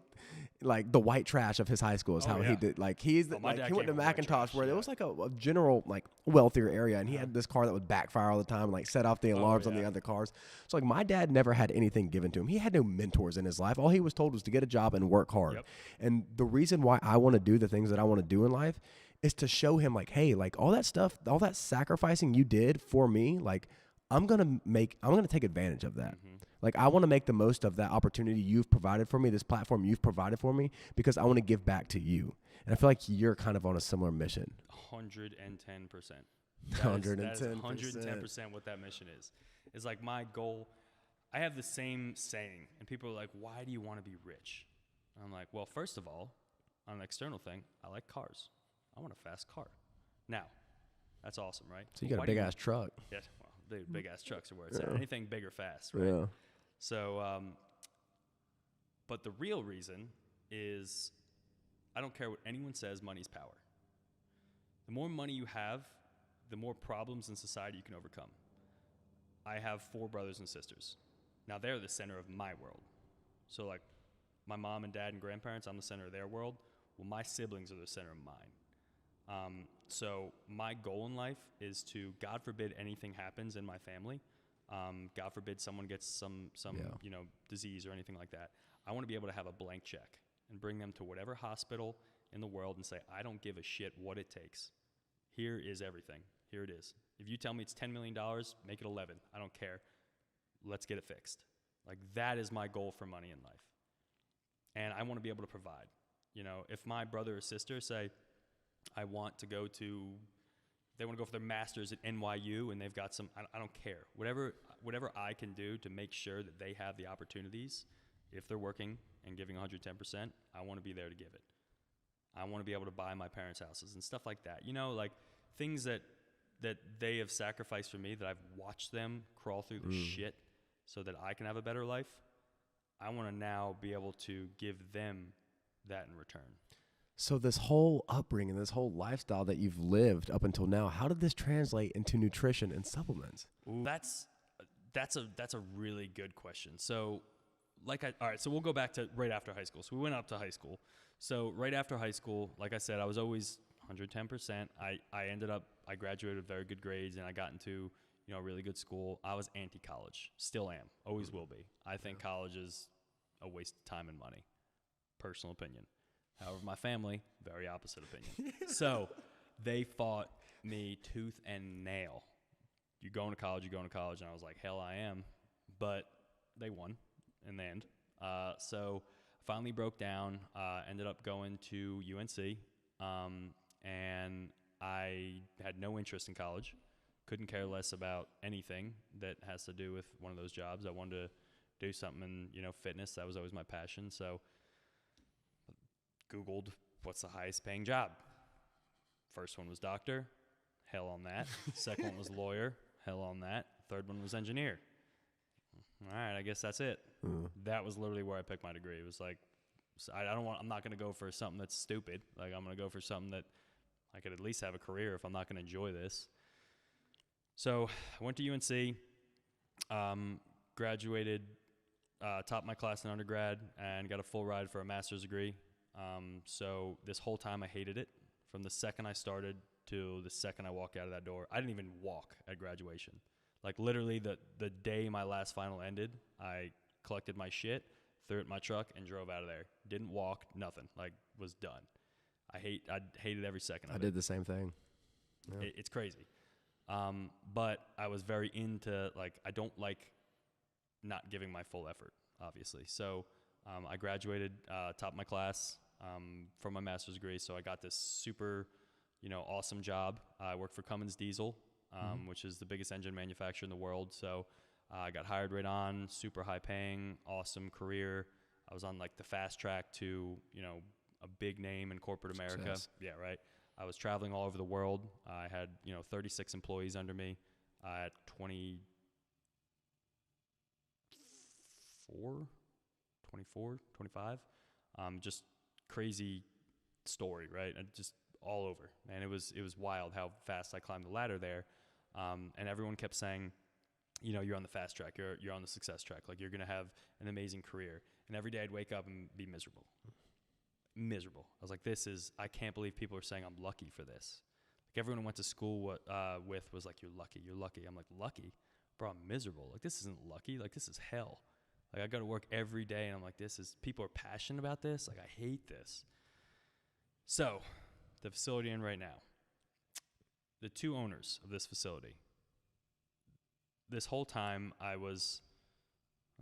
the white trash of his high school is he did. Like he went to McIntosh, where it was like a general like wealthier area, and he had this car that would backfire all the time and like set off the alarms on the other cars. So like my dad never had anything given to him. He had no mentors in his life. All he was told was to get a job and work hard. Yep. And the reason why I want to do the things that I want to do in life is to show him like, hey, like all that stuff, all that sacrificing you did for me, like I'm going to take advantage of that. Mm-hmm. Like I want to make the most of that opportunity you've provided for me, this platform you've provided for me, because I want to give back to you. And I feel like you're kind of on a similar mission. 110%. 110%. 110% what that mission is. It's like my goal. I have the same saying, and people are like, why do you want to be rich? And I'm like, well, first of all, on an external thing, I like cars. I want a fast car. Now, that's awesome, right? So you got a big-ass truck. Yeah, well, big-ass trucks are where it's at. Anything big or fast, right? Yeah. So, but the real reason is I don't care what anyone says, money's power. The more money you have, the more problems in society you can overcome. I have 4 brothers and sisters. Now, they're the center of my world. So, like, my mom and dad and grandparents, I'm the center of their world. Well, my siblings are the center of mine. So my goal in life is to, God forbid anything happens in my family. God forbid someone gets some disease or anything like that. I want to be able to have a blank check and bring them to whatever hospital in the world and say, I don't give a shit what it takes. Here is everything. Here it is. If you tell me it's $10 million, make it 11. I don't care. Let's get it fixed. Like that is my goal for money in life. And I want to be able to provide. You know, if my brother or sister say, they want to go for their master's at NYU and they've got some, I don't care. Whatever I can do to make sure that they have the opportunities, if they're working and giving 110%, I want to be there to give it. I want to be able to buy my parents' houses and stuff like that. You know, like things that they have sacrificed for me, that I've watched them crawl through the shit so that I can have a better life. I want to now be able to give them that in return. So this whole upbringing, this whole lifestyle that you've lived up until now, how did this translate into nutrition and supplements? Ooh, that's a really good question. So all right, so we'll go back to right after high school. So we went up to high school. So right after high school, like I said, I was always 110%. I graduated with very good grades, and I got into, a really good school. I was anti-college, still am, always will be. I think college is a waste of time and money, personal opinion. However, my family, very opposite opinion. So they fought me tooth and nail. You're going to college. And I was like, hell, I am. But they won in the end. So finally broke down, ended up going to UNC. And I had no interest in college. Couldn't care less about anything that has to do with one of those jobs. I wanted to do something in, fitness. That was always my passion. So Googled what's the highest paying job. First one was doctor, hell on that. Second one was lawyer, hell on that. Third one was engineer. All right, I guess that's it. That was literally where I picked my degree. It was like, I'm not going to go for something that's stupid. Like I'm going to go for something that I could at least have a career if I'm not going to enjoy this. So I went to UNC, graduated, topped my class in undergrad, and got a full ride for a master's degree. So this whole time I hated it. From the second I started to the second I walked out of that door, I didn't even walk at graduation. Like literally the day my last final ended, I collected my shit, threw it in my truck, and drove out of there. Didn't walk, nothing. Like, was done. I hated every second of it. I did the same thing. Yeah. It's crazy. But I was very into, like, I don't like not giving my full effort, obviously. So I graduated top of my class from my master's degree. So I got this super, awesome job. I worked for Cummins Diesel, which is the biggest engine manufacturer in the world. So I got hired right on, super high paying, awesome career. I was on like the fast track to, a big name in corporate America. Success. Yeah, right. I was traveling all over the world. I had, 36 employees under me at 24, 25. Just crazy story, right? And just all over. And it was wild how fast I climbed the ladder there. And everyone kept saying, you're on the fast track. You're on the success track. Like, you're going to have an amazing career. And every day I'd wake up and be miserable. I was like, I can't believe people are saying I'm lucky for this. Like, everyone I went to school with was like, you're lucky. I'm like, lucky? Bro, I'm miserable. Like, this isn't lucky. Like, this is hell. Like, I go to work every day and I'm like, people are passionate about this. Like, I hate this. So, the facility I'm in right now, the two owners of this facility, this whole time I was,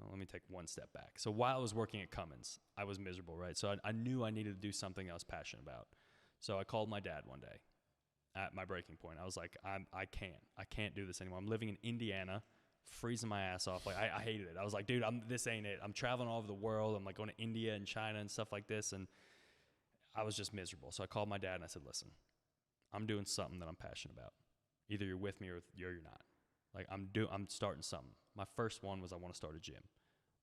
let me take one step back. So while I was working at Cummins, I was miserable, right? So I knew I needed to do something I was passionate about. So I called my dad one day at my breaking point. I was like, I can't do this anymore. I'm living in Indiana, freezing my ass off. Like, I hated it. I was like, dude, this ain't it. I'm traveling all over the world. I'm like going to India and China and stuff like this. And I was just miserable. So I called my dad and I said, listen, I'm doing something that I'm passionate about. Either you're with me or you're not. Like, I'm starting something. My first one was I want to start a gym.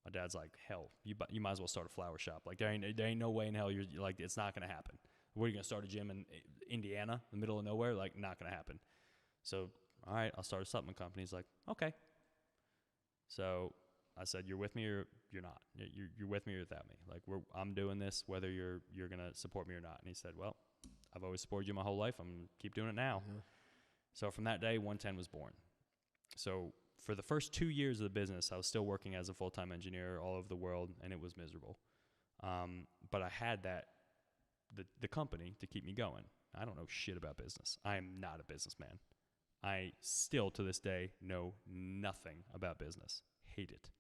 My dad's like, hell, you might as well start a flower shop. Like, there ain't no way in hell you're like, it's not going to happen. Where are you going to start a gym in Indiana, in the middle of nowhere? Like, not going to happen. So, all right, I'll start a supplement company. He's like, okay. So I said, you're with me or you're not. You're with me or without me. Like, I'm doing this whether you're going to support me or not. And he said, well, I've always supported you my whole life. I'm going to keep doing it now. Mm-hmm. So from that day, 110 was born. So for the first 2 years of the business, I was still working as a full-time engineer all over the world, and it was miserable. But I had the company to keep me going. I don't know shit about business. I am not a businessman. I still, to this day, know nothing about business. Hate it.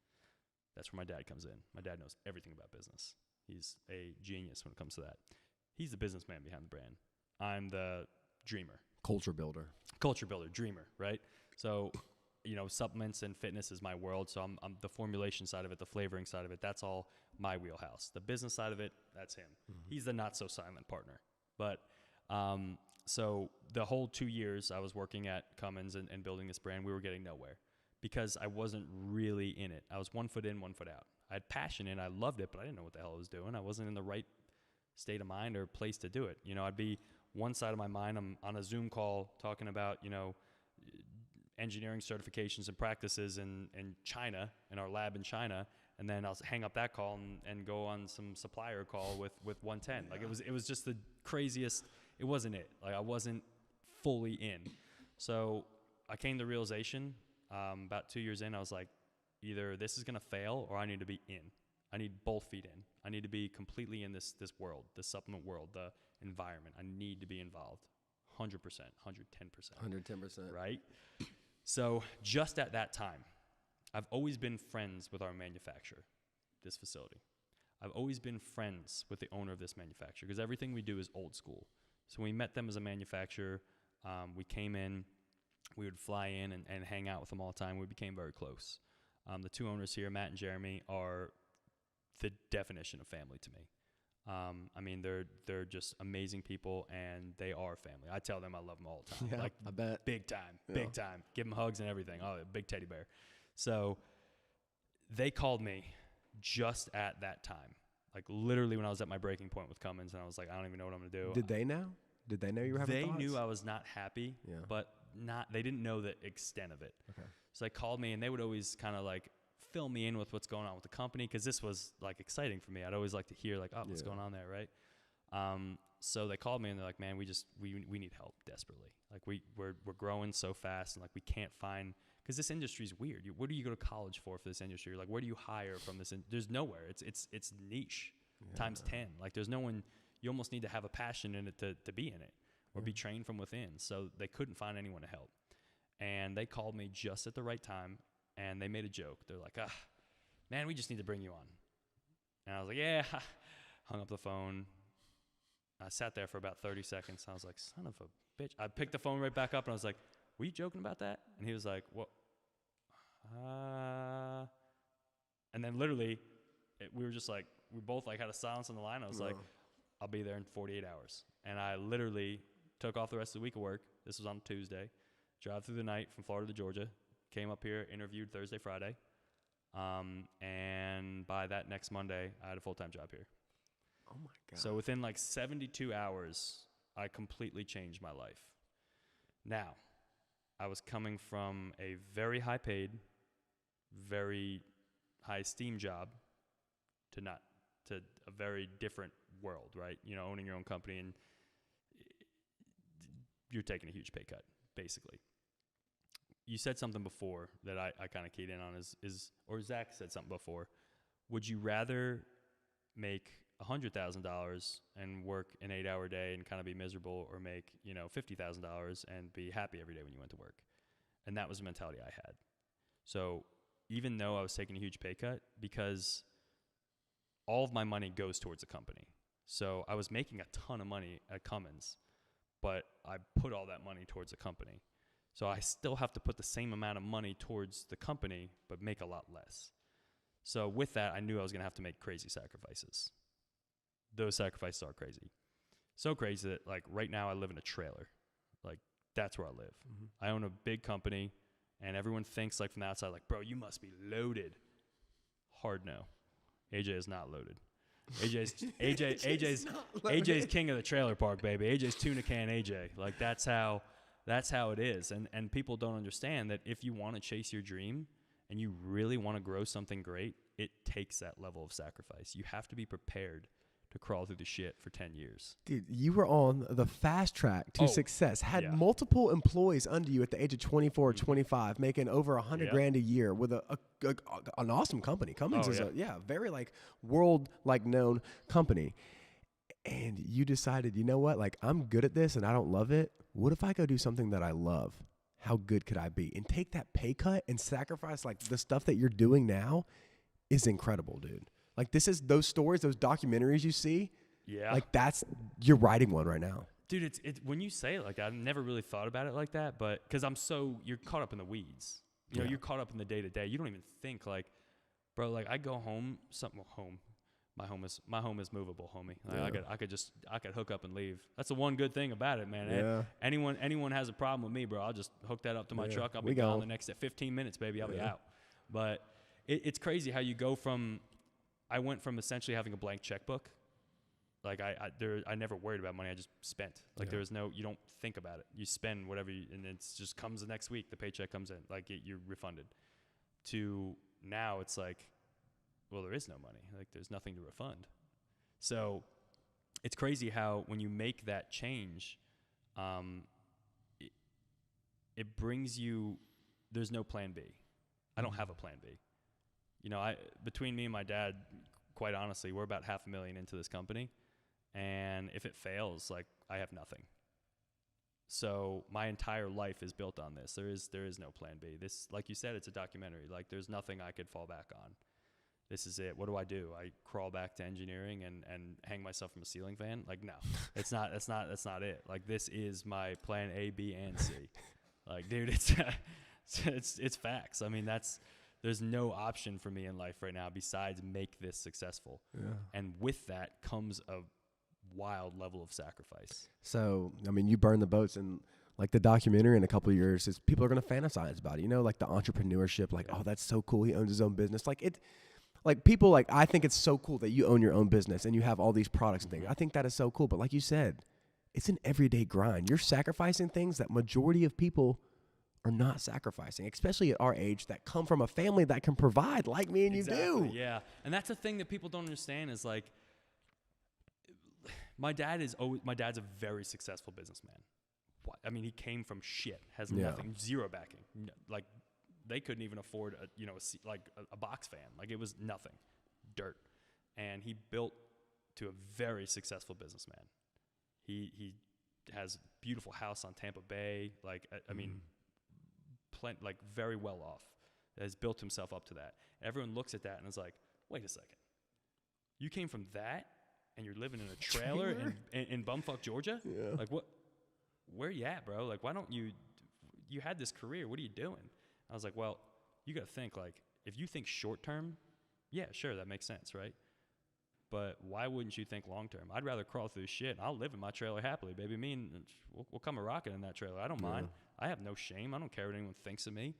That's where my dad comes in. My dad knows everything about business. He's a genius when it comes to that. He's the businessman behind the brand. I'm the dreamer. Culture builder, dreamer, right? So, supplements and fitness is my world. So I'm the formulation side of it, the flavoring side of it. That's all my wheelhouse. The business side of it, that's him. Mm-hmm. He's the not so silent partner. But so the whole 2 years I was working at Cummins and building this brand, we were getting nowhere because I wasn't really in it. I was 1 foot in, 1 foot out. I had passion in it. I loved it, but I didn't know what the hell I was doing. I wasn't in the right state of mind or place to do it. I'd be one side of my mind, I'm on a Zoom call talking about, engineering certifications and practices in China, in our lab in China, and then I'll hang up that call and go on some supplier call with 110. Like, it was just the craziest. It wasn't it. Like, I wasn't fully in. So I came to the realization about 2 years in, I was like, either this is going to fail or I need to be in. I need both feet in. I need to be completely in this world, the supplement world, the environment. I need to be involved 100%, 110%. 110%. Right? So just at that time, I've always been friends with our manufacturer, this facility. I've always been friends with the owner of this manufacturer because everything we do is old school. So when we met them as a manufacturer, we came in, we would fly in and hang out with them all the time. We became very close. The two owners here, Matt and Jeremy, are the definition of family to me. I mean, they're just amazing people, and they are family. I tell them I love them all the time. Yeah, like, I bet. Big time. Give them hugs and everything. Oh, big teddy bear. So they called me just at that time. Like, literally when I was at my breaking point with Cummins, and I was like, I don't even know what I'm going to do. Did they know? Did they know you were having thoughts? They knew I was not happy, but they didn't know the extent of it. Okay. So they called me, and they would always kind of like fill me in with what's going on with the company because this was like exciting for me. I'd always like to hear like, oh, what's going on there, right? So they called me and they're like, man, we need help desperately. Like we're growing so fast and like we can't find, because this industry is weird. What do you go to college for this industry? Like, where do you hire from this? There's nowhere. It's niche times 10. Like, there's no one. You almost need to have a passion in it to be in it or be trained from within. So they couldn't find anyone to help. And they called me just at the right time, and they made a joke. They're like, man, we just need to bring you on. And I was like, yeah. Hung up the phone. I sat there for about 30 seconds. I was like, son of a bitch. I picked the phone right back up, and I was like, were you joking about that? And he was like, what? And then literally, we were just like, we both like had a silence on the line. I was like, I'll be there in 48 hours. And I literally took off the rest of the week of work. This was on Tuesday. Drive through the night from Florida to Georgia. Came up here, interviewed Thursday, Friday. And by that next Monday, I had a full-time job here. Oh, my God. So within like 72 hours, I completely changed my life. Now, I was coming from a very high-paid, very high-esteem job to a very different world, right? You know, owning your own company, and you're taking a huge pay cut, basically. You said something before that I kind of keyed in on or Zach said something before. Would you rather make $100,000 and work an 8-hour day and kind of be miserable, or make, $50,000 and be happy every day when you went to work? And that was the mentality I had. So even though I was taking a huge pay cut, because all of my money goes towards the company. So I was making a ton of money at Cummins, but I put all that money towards the company. So I still have to put the same amount of money towards the company, but make a lot less. So with that, I knew I was going to have to make crazy sacrifices. Those sacrifices are crazy. So crazy that, like, right now I live in a trailer. Like, that's where I live. Mm-hmm. I own a big company, and everyone thinks, like, from the outside, like, bro, you must be loaded. Hard no. AJ is not loaded. AJ's king of the trailer park, baby. AJ's tuna can AJ. Like, that's how it is. And people don't understand that if you want to chase your dream and you really want to grow something great, it takes that level of sacrifice. You have to be prepared to crawl through the shit for 10 years. Dude, you were on the fast track to success, had multiple employees under you at the age of 24 or 25, making over $100,000 a year with an awesome company. Cummins is a very like world like known company. And you decided, you know what, like, I'm good at this and I don't love it. What if I go do something that I love? How good could I be? And take that pay cut and sacrifice, like, the stuff that you're doing now is incredible, dude. Like, this is those stories, those documentaries you see. Yeah. Like, you're writing one right now. Dude, it's when you say it like that, I've never really thought about it like that, but because you're caught up in the weeds. You know, you're caught up in the day-to-day. You don't even think, like, bro, like, I go home, my home is movable, homie. Like, I could hook up and leave. That's the one good thing about it, man. Yeah. Anyone has a problem with me, bro, I'll just hook that up to my truck. I'll be gone the next 15 minutes, baby. I'll be out. But it's crazy how you go from, I went from essentially having a blank checkbook. Like, I never worried about money. I just spent. Like, there was you don't think about it. You spend whatever and it just comes the next week. The paycheck comes in. Like, you're refunded. To now, it's like, well, there is no money. Like, there's nothing to refund. So it's crazy how when you make that change, it brings you, there's no plan B. I don't have a plan B. You know, between me and my dad, quite honestly, we're about $500,000 into this company. And if it fails, like, I have nothing. So my entire life is built on this. There is no plan B. This, like you said, it's a documentary. Like, there's nothing I could fall back on. This is it. What do? I crawl back to engineering and hang myself from a ceiling fan? Like, no, that's not it. Like, this is my plan A, B, and C. Like, dude, it's facts. I mean, there's no option for me in life right now besides make this successful. Yeah. And with that comes a wild level of sacrifice. So, I mean, you burn the boats, and like the documentary in a couple of years, people are going to fantasize about it. You know, like the entrepreneurship, like, oh, that's so cool. He owns his own business. Like people, like, I think it's so cool that you own your own business and you have all these products and things. I think that is so cool. But like you said, it's an everyday grind. You're sacrificing things that majority of people are not sacrificing, especially at our age, that come from a family that can provide like me and you do. Yeah. And that's the thing that people don't understand is, like, my dad is a very successful businessman. I mean, he came from shit, has nothing, zero backing, like they couldn't even afford a box fan. Like, it was nothing, dirt. And he built to a very successful businessman. He has a beautiful house on Tampa Bay. Like, I mean, very well off. Has built himself up to that. Everyone looks at that and is like, wait a second. You came from that and you're living in a trailer in bumfuck Georgia? Yeah. Like, what? Where you at, bro? Like, why don't you had this career. What are you doing? I was like, well, you got to think, like, if you think short term, yeah, sure, that makes sense, right? But why wouldn't you think long term? I'd rather crawl through shit. I'll live in my trailer happily, baby. Me and we'll come a rocket in that trailer. I don't mind. I have no shame. I don't care what anyone thinks of me.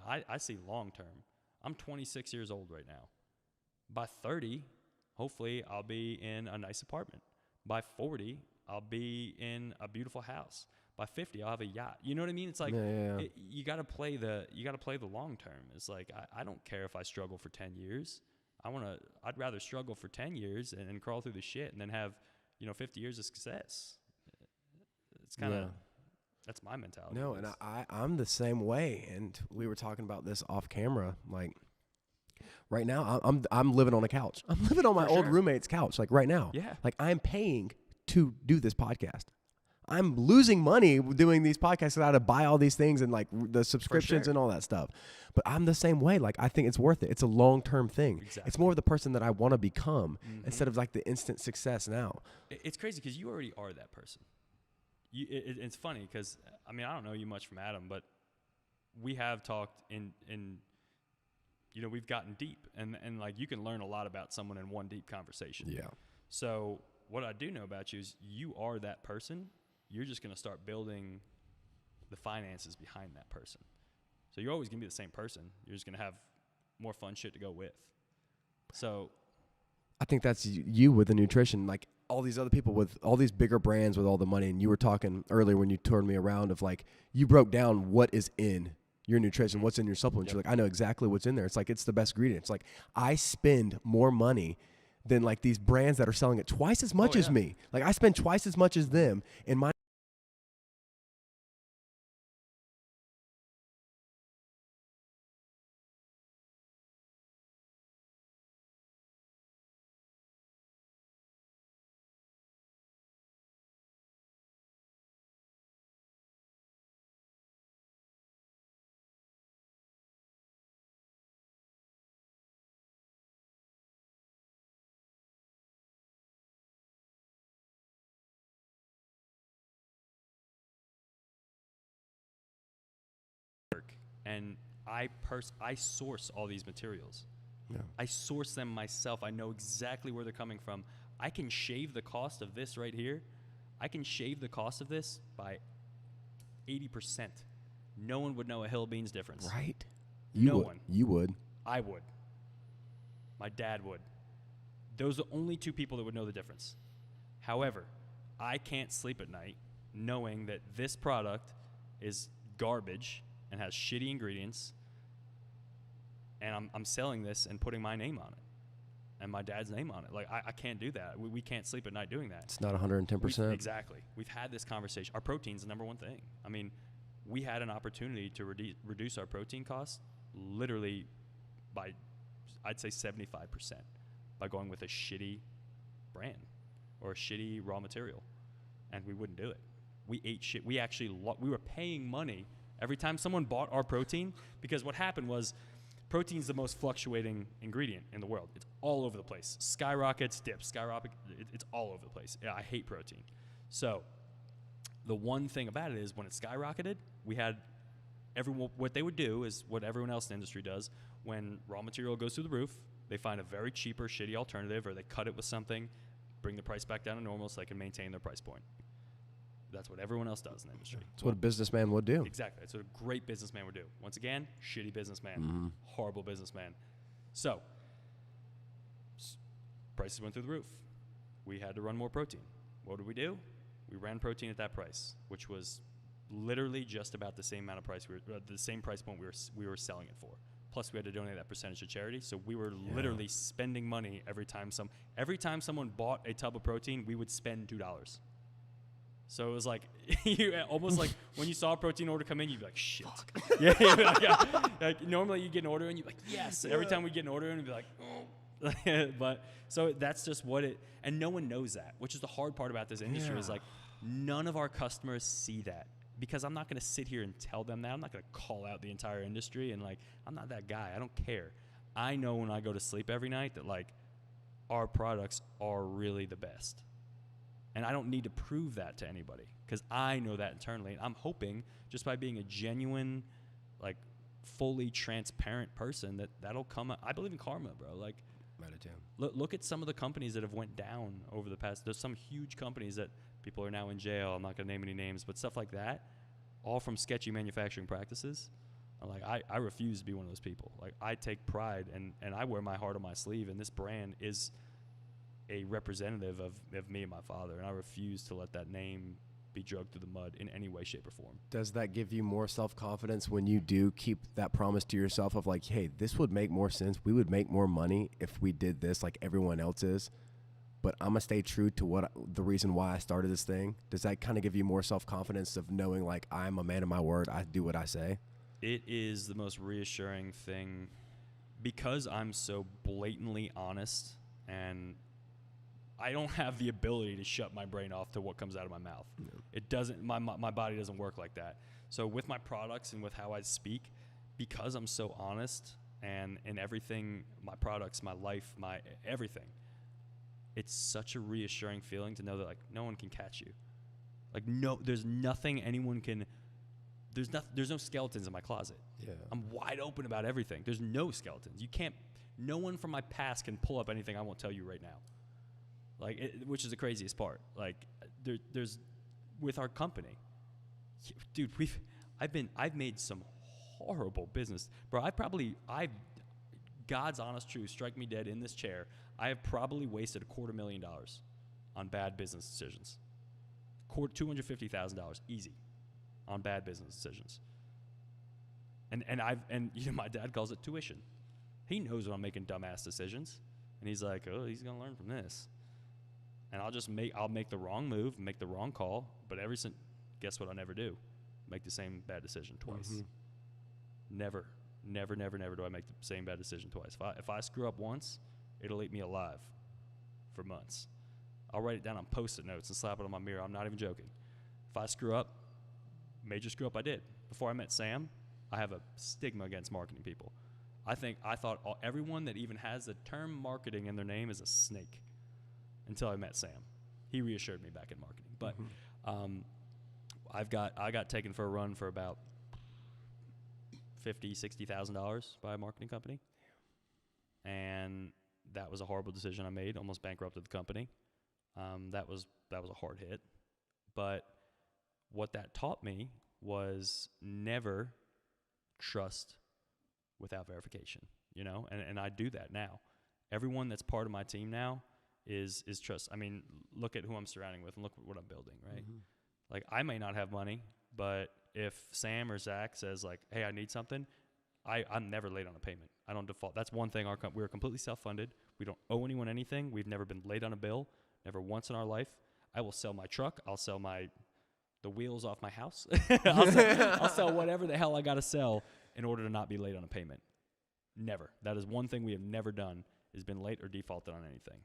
I see long term. I'm 26 years old right now. By 30, hopefully, I'll be in a nice apartment. By 40, I'll be in a beautiful house. By 50, I'll have a yacht. You know what I mean? It's like you got to play the long term. It's like I don't care if I struggle for 10 years. I'd rather struggle for 10 years and crawl through the shit and then have 50 years of success. It's kind of that's my mentality. No, and I'm the same way. And we were talking about this off camera. Like, right now, I'm living on a couch. I'm living on my old roommate's couch. Like, right now. Yeah. Like, I'm paying to do this podcast. I'm losing money doing these podcasts. I got to buy all these things and like the subscriptions and all that stuff. But I'm the same way. Like, I think it's worth it. It's a long-term thing. Exactly. It's more of the person that I want to become instead of like the instant success now. It's crazy because you already are that person. It's funny because, I mean, I don't know you much from Adam, but we have talked in we've gotten deep and like you can learn a lot about someone in one deep conversation. Yeah. So what I do know about you is you are that person. You're just going to start building the finances behind that person. So you're always going to be the same person. You're just going to have more fun shit to go with. So I think that's you with the nutrition, like all these other people with all these bigger brands with all the money. And you were talking earlier when you toured me around of like, you broke down what is in your nutrition, what's in your supplements. Yep. You're like, I know exactly what's in there. It's like, it's the best ingredient. It's like, I spend more money than like these brands that are selling it twice as much as me. Like, I spend twice as much as them in my and I source all these materials. Yeah. I source them myself. I know exactly where they're coming from. I can shave the cost of this right here. I can shave the cost of this by 80%. No one would know a hill of beans difference. Right. No one. You would. I would. My dad would. Those are the only two people that would know the difference. However, I can't sleep at night knowing that this product is garbage and has shitty ingredients, and I'm selling this and putting my name on it and my dad's name on it. Like, I can't do that. We can't sleep at night doing that. It's not 110%. Exactly. We've had this conversation. Our protein's the number one thing. I mean, we had an opportunity to reduce our protein costs literally by, I'd say 75%, by going with a shitty brand or a shitty raw material, and we wouldn't do it. We ate shit. We actually we were paying money every time someone bought our protein, because what happened was protein's the most fluctuating ingredient in the world. It's all over the place. Skyrockets, dips, it's all over the place. Yeah, I hate protein. So the one thing about it is when it skyrocketed, we had what they would do is what everyone else in the industry does. When raw material goes through the roof, they find a very cheaper, shitty alternative, or they cut it with something, bring the price back down to normal so they can maintain their price point. That's what everyone else does in the industry. That's what a businessman would do. Exactly. That's what a great businessman would do. Once again, shitty businessman. Horrible businessman. So, prices went through the roof. We had to run more protein. What did we do? We ran protein at that price, which was literally just about the same amount of price, the same price point we were selling it for. Plus, we had to donate that percentage to charity. So we were literally spending money every time someone bought a tub of protein. We would spend $2. So it was like, you almost like when you saw a protein order come in, you'd be like, shit. Yeah, like normally you get an order and you'd be like, yes. Every time we get an order and you'd be like, oh. But so that's just what it, and no one knows that, which is the hard part about this industry is like none of our customers see that. Because I'm not going to sit here and tell them that. I'm not going to call out the entire industry and like, I'm not that guy. I don't care. I know when I go to sleep every night that like our products are really the best. And I don't need to prove that to anybody because I know that internally. And I'm hoping just by being a genuine, like fully transparent person that'll come up. I believe in karma, bro. Like look at some of the companies that have went down over the past. There's some huge companies that people are now in jail. I'm not going to name any names, but stuff like that, all from sketchy manufacturing practices. Like I refuse to be one of those people. Like I take pride and I wear my heart on my sleeve, and this brand is a representative of me and my father, and I refuse to let that name be dragged through the mud in any way, shape, or form. Does that give you more self-confidence when you do keep that promise to yourself of like, hey, this would make more sense. We would make more money if we did this like everyone else is, but I'm going to stay true to the reason why I started this thing? Does that kind of give you more self-confidence of knowing like I'm a man of my word, I do what I say? It is the most reassuring thing because I'm so blatantly honest, and I don't have the ability to shut my brain off to what comes out of my mouth. No. It doesn't. My body doesn't work like that. So with my products and with how I speak, because I'm so honest and in everything, my products, my life, my everything, it's such a reassuring feeling to know that like no one can catch you. Like no, there's nothing anyone can. There's no skeletons in my closet. Yeah. I'm wide open about everything. There's no skeletons. You can't. No one from my past can pull up anything I won't tell you right now. Like, which is the craziest part. Like, there's with our company, dude. I've made some horrible business, bro. God's honest truth, strike me dead in this chair. I have probably wasted $250,000 on bad business decisions. $250,000 easy on bad business decisions. And you know, my dad calls it tuition. He knows when I'm making dumbass decisions, and he's like, oh, he's gonna learn from this. And I'll make the wrong move, make the wrong call, but guess what I never do? Make the same bad decision twice. Mm-hmm. Never do I make the same bad decision twice. If I screw up once, it'll eat me alive for months. I'll write it down on Post-it notes and slap it on my mirror. I'm not even joking. If I screw up, major screw up I did. Before I met Sam, I have a stigma against marketing people. I thought everyone that even has the term marketing in their name is a snake. Until I met Sam. He reassured me back in marketing. But I got taken for a run for about $50,000-$60,000 by a marketing company. And that was a horrible decision I made, almost bankrupted the company. That was a hard hit. But what that taught me was never trust without verification, you know? And I do that now. Everyone that's part of my team now is trust. I mean, look at who I'm surrounding with and look at what I'm building, right? Mm-hmm. Like, I may not have money, but if Sam or Zach says, like, hey, I need something, I'm never late on a payment. I don't default. That's one thing. We're completely self-funded. We don't owe anyone anything. We've never been late on a bill, never once in our life. I will sell my truck. I'll sell the wheels off my house. I'll sell whatever the hell I got to sell in order to not be late on a payment. Never. That is one thing we have never done, is been late or defaulted on anything.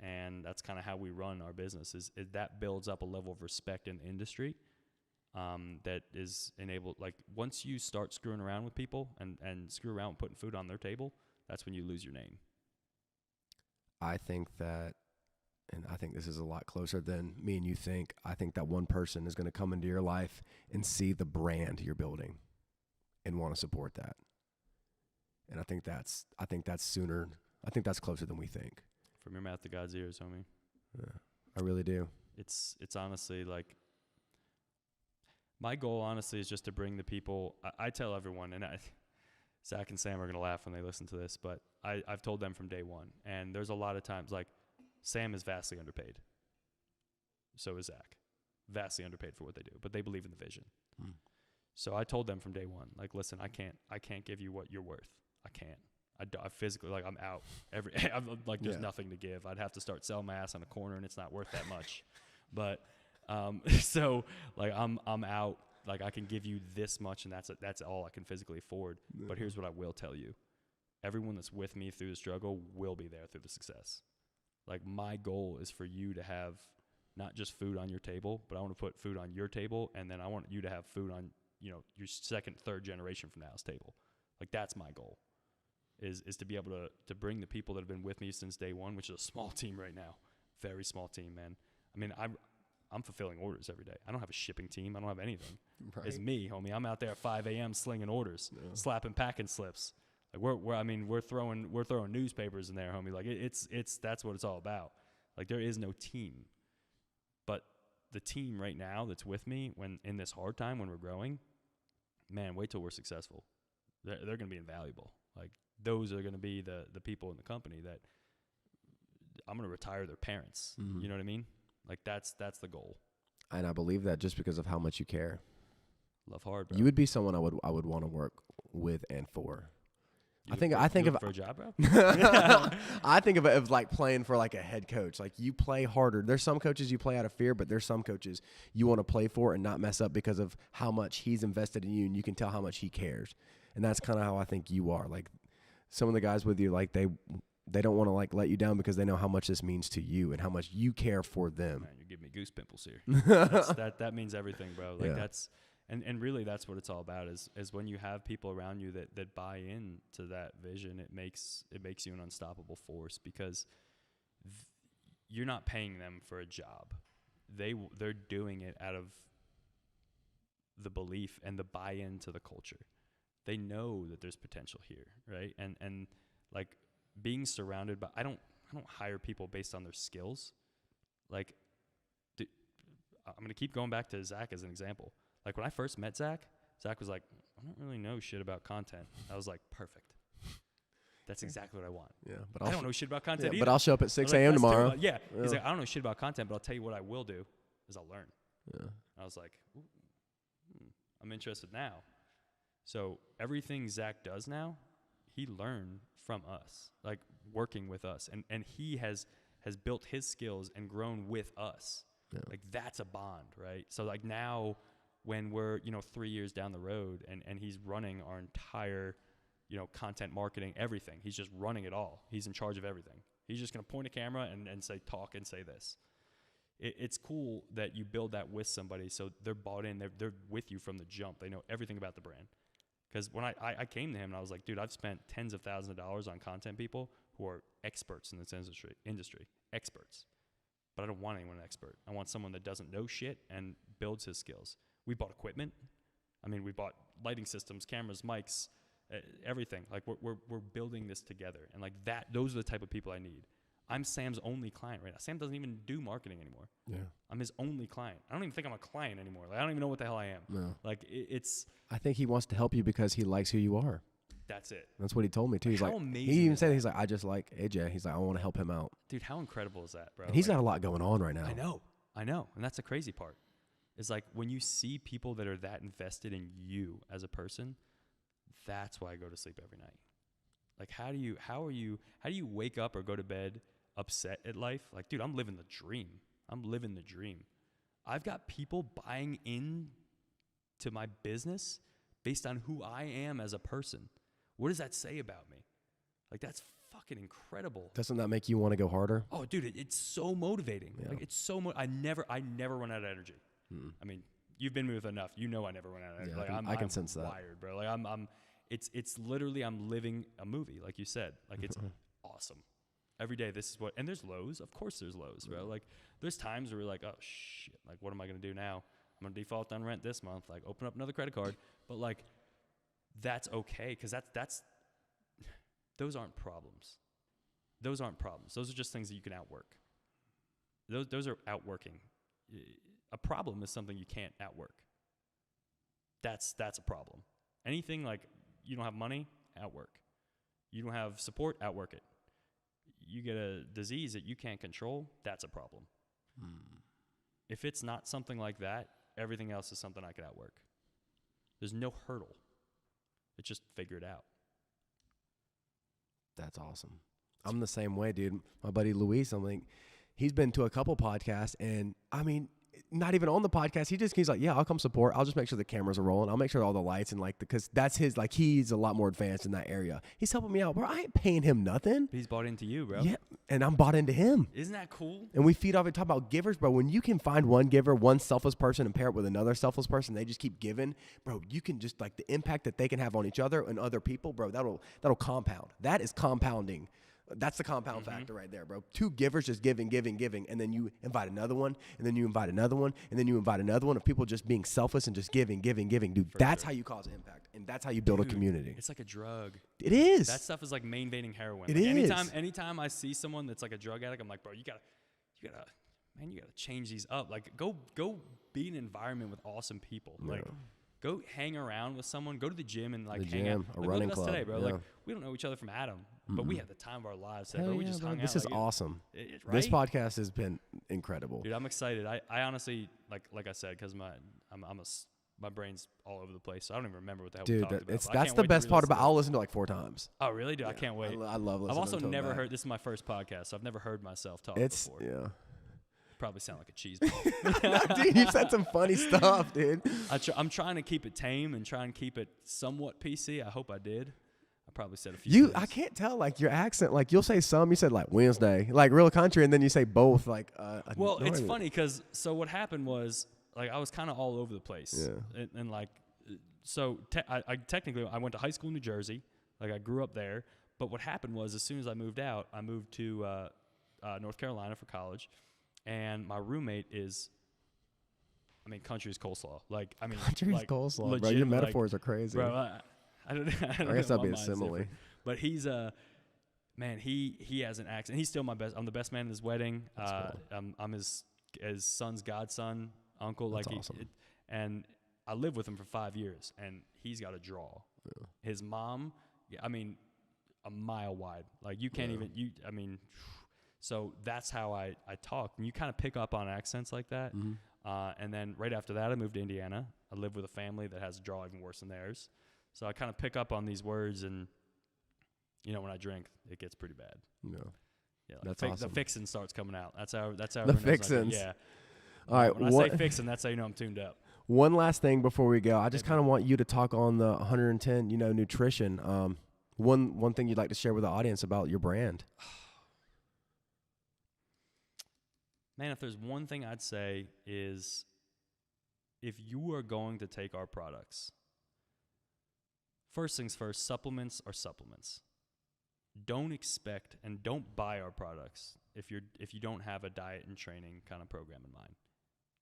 And that's kind of how we run our business. Is that builds up a level of respect in the industry that is enabled. Like, once you start screwing around with people and screw around with putting food on their table, that's when you lose your name. I think that, and I think this is a lot closer than me and you think, I think that one person is going to come into your life and see the brand you're building and want to support that. And I think that's sooner. I think that's closer than we think. From your mouth to God's ears, homie. Yeah, I really do. It's honestly like, my goal honestly is just to bring the people. I tell everyone, and Zach and Sam are going to laugh when they listen to this, but I've told them from day one. And there's a lot of times, like, Sam is vastly underpaid. So is Zach. Vastly underpaid for what they do, but they believe in the vision. Mm. So I told them from day one, like, listen, I can't give you what you're worth. I can't. I physically, like, I'm out. I'm like, there's nothing to give. I'd have to start selling my ass on a corner, and it's not worth that much. But So like I'm out. Like I can give you this much, and that's all I can physically afford. Yeah. But here's what I will tell you: everyone that's with me through the struggle will be there through the success. Like my goal is for you to have not just food on your table, but I want to put food on your table, and then I want you to have food on your second, third generation from now's table. Like that's my goal, is to be able to bring the people that have been with me since day one, which is a small team right now, very small team, man. I mean I'm fulfilling orders every day. I don't have a shipping team. I don't have anything. Right. It's me, homie. I'm out there at 5 a.m. slinging orders, slapping packing slips. Like we're throwing newspapers in there, homie. Like it's that's what it's all about. Like there is no team, but the team right now that's with me when in this hard time when we're growing, man, wait till we're successful. They're going to be invaluable. Like those are going to be the people in the company that I'm going to retire their parents. Mm-hmm. You know what I mean? Like that's the goal. And I believe that just because of how much you care. Love hard, bro. You would be someone I would want to work with and for. I think of for a job, bro. I think of it as like playing for like a head coach. Like you play harder. There's some coaches you play out of fear, but there's some coaches you want to play for and not mess up because of how much he's invested in you, and you can tell how much he cares. And that's kind of how I think you are. Like some of the guys with you, like they don't want to like let you down because they know how much this means to you and how much you care for them. Man, you're giving me goose pimples here. that means everything, bro. Like that's. And really that's what it's all about is when you have people around you that buy into that vision, it makes you an unstoppable force because you're not paying them for a job. They're doing it out of the belief and the buy-in to the culture. They know that there's potential here, right? And like being surrounded by I don't hire people based on their skills. Like I'm going to keep going back to Zach as an example. Like when I first met Zach was like, I don't really know shit about content. I was like, perfect. That's exactly what I want. Yeah, but I don't know shit about content either. But I'll show up at 6 a.m. tomorrow. Yeah. He's like, I don't know shit about content, but I'll tell you what I will do is I'll learn. Yeah. I was like, I'm interested now. So everything Zach does now, he learned from us, like working with us. And he has built his skills and grown with us. Yeah. Like that's a bond, right? So like now when we're, 3 years down the road and he's running our entire, content marketing, everything. He's just running it all. He's in charge of everything. He's just going to point a camera and say, talk and say this. It's cool that you build that with somebody so they're bought in. They're with you from the jump. They know everything about the brand. Because when I came to him and I was like, dude, I've spent tens of thousands of dollars on content people who are experts in this industry, experts. But I don't want anyone an expert. I want someone that doesn't know shit and builds his skills. We bought equipment. I mean, we bought lighting systems, cameras, mics, everything. Like we're building this together, and like that. Those are the type of people I need. I'm Sam's only client right now. Sam doesn't even do marketing anymore. Yeah, I'm his only client. I don't even think I'm a client anymore. Like I don't even know what the hell I am. No, like it's. I think he wants to help you because he likes who you are. That's it. That's what he told me too. He's like, he even said, he's like, I just like AJ. He's like, I want to help him out. Dude, how incredible is that, bro? And he's got a lot going on right now. I know, and that's the crazy part. Is like when you see people that are that invested in you as a person, that's why I go to sleep every night. Like how do you wake up or go to bed upset at life? Like, dude, I'm living the dream. I've got people buying in to my business based on who I am as a person. What does that say about me? Like that's fucking incredible. Doesn't that make you want to go harder? Oh, dude, it's so motivating. Yeah. Like it's so I never run out of energy. I mean, you've been with enough. I never run out of energy. Yeah, like, I can sense that. Wired, bro. Like it's literally I'm living a movie, like you said. Like it's awesome. Every day this is what, and there's lows. Of course there's lows, bro. Like there's times where we're like, oh shit, like what am I gonna do now? I'm gonna default on rent this month. Like open up another credit card. But like that's okay, because that's those aren't problems. Those aren't problems. Those are just things that you can outwork. Those are outworking. A problem is something you can't outwork. That's a problem. Anything like you don't have money, outwork. You don't have support, outwork it. You get a disease that you can't control, that's a problem. If it's not something like that, everything else is something I could outwork. There's no hurdle. It's just figure it out. That's awesome. I'm the same way, dude. My buddy Luis, I'm like, he's been to a couple podcasts, and I mean, not even on the podcast. He's like, yeah, I'll come support. I'll just make sure the cameras are rolling. I'll make sure all the lights and like, because that's his, like, he's a lot more advanced in that area. He's helping me out, bro. I ain't paying him nothing. He's bought into you, bro. Yeah. And I'm bought into him. Isn't that cool? And we feed off and talk about givers, bro. When you can find one giver, one selfless person, and pair it with another selfless person, they just keep giving, bro. You can just, like, the impact that they can have on each other and other people, bro, that'll compound. That is compounding. That's the compound factor right there, bro. Two givers just giving, and then you invite another one, and then you invite another one, and then you invite another one of people just being selfless and just giving. Dude, that's how you cause impact, and that's how you build a community. It's like a drug. It is. That stuff is like main-veining heroin. It like is. Anytime I see someone that's like a drug addict, I'm like, bro, you gotta change these up. Like, go be in an environment with awesome people. Yeah. Like, go hang around with someone. Go to the gym and like hang out. A running club today, bro. Yeah. Like, we don't know each other from Adam, but we have the time of our lives today. Hell Bro. We yeah, just bro. hung out. This is awesome. Right? This podcast has been incredible, dude. I'm excited. I honestly, like I said, because my brain's all over the place. So I don't even remember what the hell we talked about. That's the best part about. I'll listen to it like 4 times. Oh really, dude? Yeah. I can't wait. I love listening. I've also to never heard. This is my first podcast, so I've never heard myself talk before. Yeah. Probably sound like a cheese ball. No, dude, you've said some funny stuff, dude. I'm trying to keep it tame and try and keep it somewhat PC. I hope I did. I probably said a few things. I can't tell, like, your accent. Like, you'll say some. You said, like, Wednesday. Like, real country, and then you say both. Like, well, it's funny because so what happened was, like, I was kind of all over the place. Yeah. And like, so I technically, I went to high school in New Jersey. Like, I grew up there. But what happened was, as soon as I moved out, I moved to North Carolina for college. And my roommate is, country's coleslaw. Like, country's coleslaw, bro. Your metaphors are crazy. Bro, I don't I guess that'd be a simile. But he's man, he has an accent. He's still my best. I'm the best man in his wedding. Cool. I'm his son's godson, uncle. That's like, awesome. And I lived with him for 5 years, and he's got a draw. Yeah. His mom, a mile wide. Like, you can't even. So that's how I talk. And you kind of pick up on accents like that. Mm-hmm. And then right after that, I moved to Indiana. I live with a family that has a draw even worse than theirs. So I kind of pick up on these words, and, when I drink, it gets pretty bad. No. Yeah, that's awesome. The fixin' starts coming out. That's how the fixins. Yeah. All right. When I say fixin', that's how you know I'm tuned up. One last thing before we go. I just kind of want you to talk on the 110, nutrition. One thing you'd like to share with the audience about your brand. Man, if there's one thing I'd say is, if you are going to take our products, first things first, supplements are supplements. Don't expect and don't buy our products if you don't have a diet and training kind of program in mind.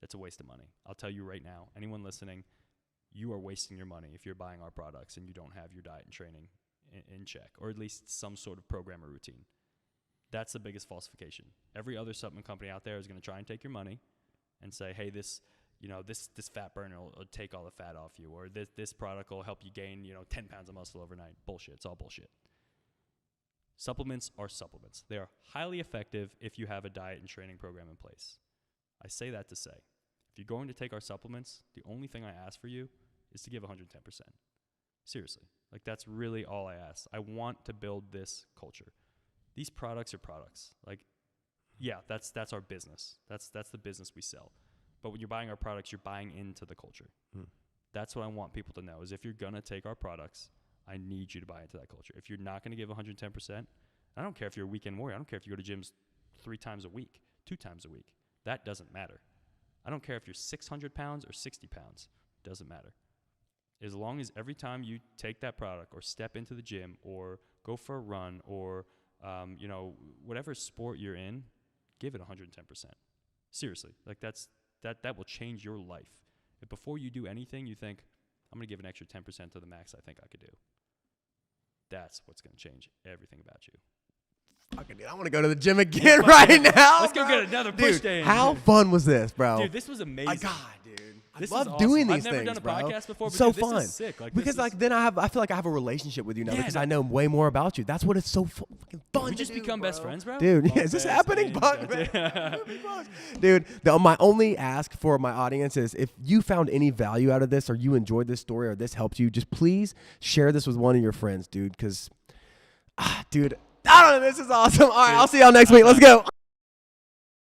That's a waste of money. I'll tell you right now, anyone listening, you are wasting your money if you're buying our products and you don't have your diet and training in check, or at least some sort of program or routine. That's the biggest falsification. Every other supplement company out there is going to try and take your money and say, hey, this fat burner will take all the fat off you, or this product will help you gain, 10 pounds of muscle overnight. Bullshit. It's all bullshit. Supplements are supplements. They are highly effective if you have a diet and training program in place. I say that to say, if you're going to take our supplements, the only thing I ask for you is to give 110%. Seriously. Like, that's really all I ask. I want to build this culture. These products are products. Like, yeah, that's our business. That's the business we sell. But when you're buying our products, you're buying into the culture. That's what I want people to know, is if you're going to take our products, I need you to buy into that culture. If you're not going to give 110%, I don't care if you're a weekend warrior. I don't care if you go to gyms 3 times a week, 2 times a week. That doesn't matter. I don't care if you're 600 pounds or 60 pounds. It doesn't matter. As long as every time you take that product or step into the gym or go for a run or whatever sport you're in, give it 110%. Seriously, like that will change your life. If before you do anything, you think, I'm going to give an extra 10% to the max I think I could do. That's what's going to change everything about you. Fucking dude, I want to go to the gym again right now. Let's go get another push day in. How fun was this, bro? Dude, this was amazing. God, dude. I This love is awesome. doing these things, I've never done a bro. podcast before, but so dude, this fun. is sick. Like, because then I feel like I have a relationship with you now because I know way more about you. That's what it's so fucking fun. We just become best friends, bro. Dude, is this happening? Dude, my only ask for my audience is, if you found any value out of this, or you enjoyed this story, or this helped you, just please share this with one of your friends, dude. Because, dude, I don't know. This is awesome. All right, I'll see y'all next week. Let's go.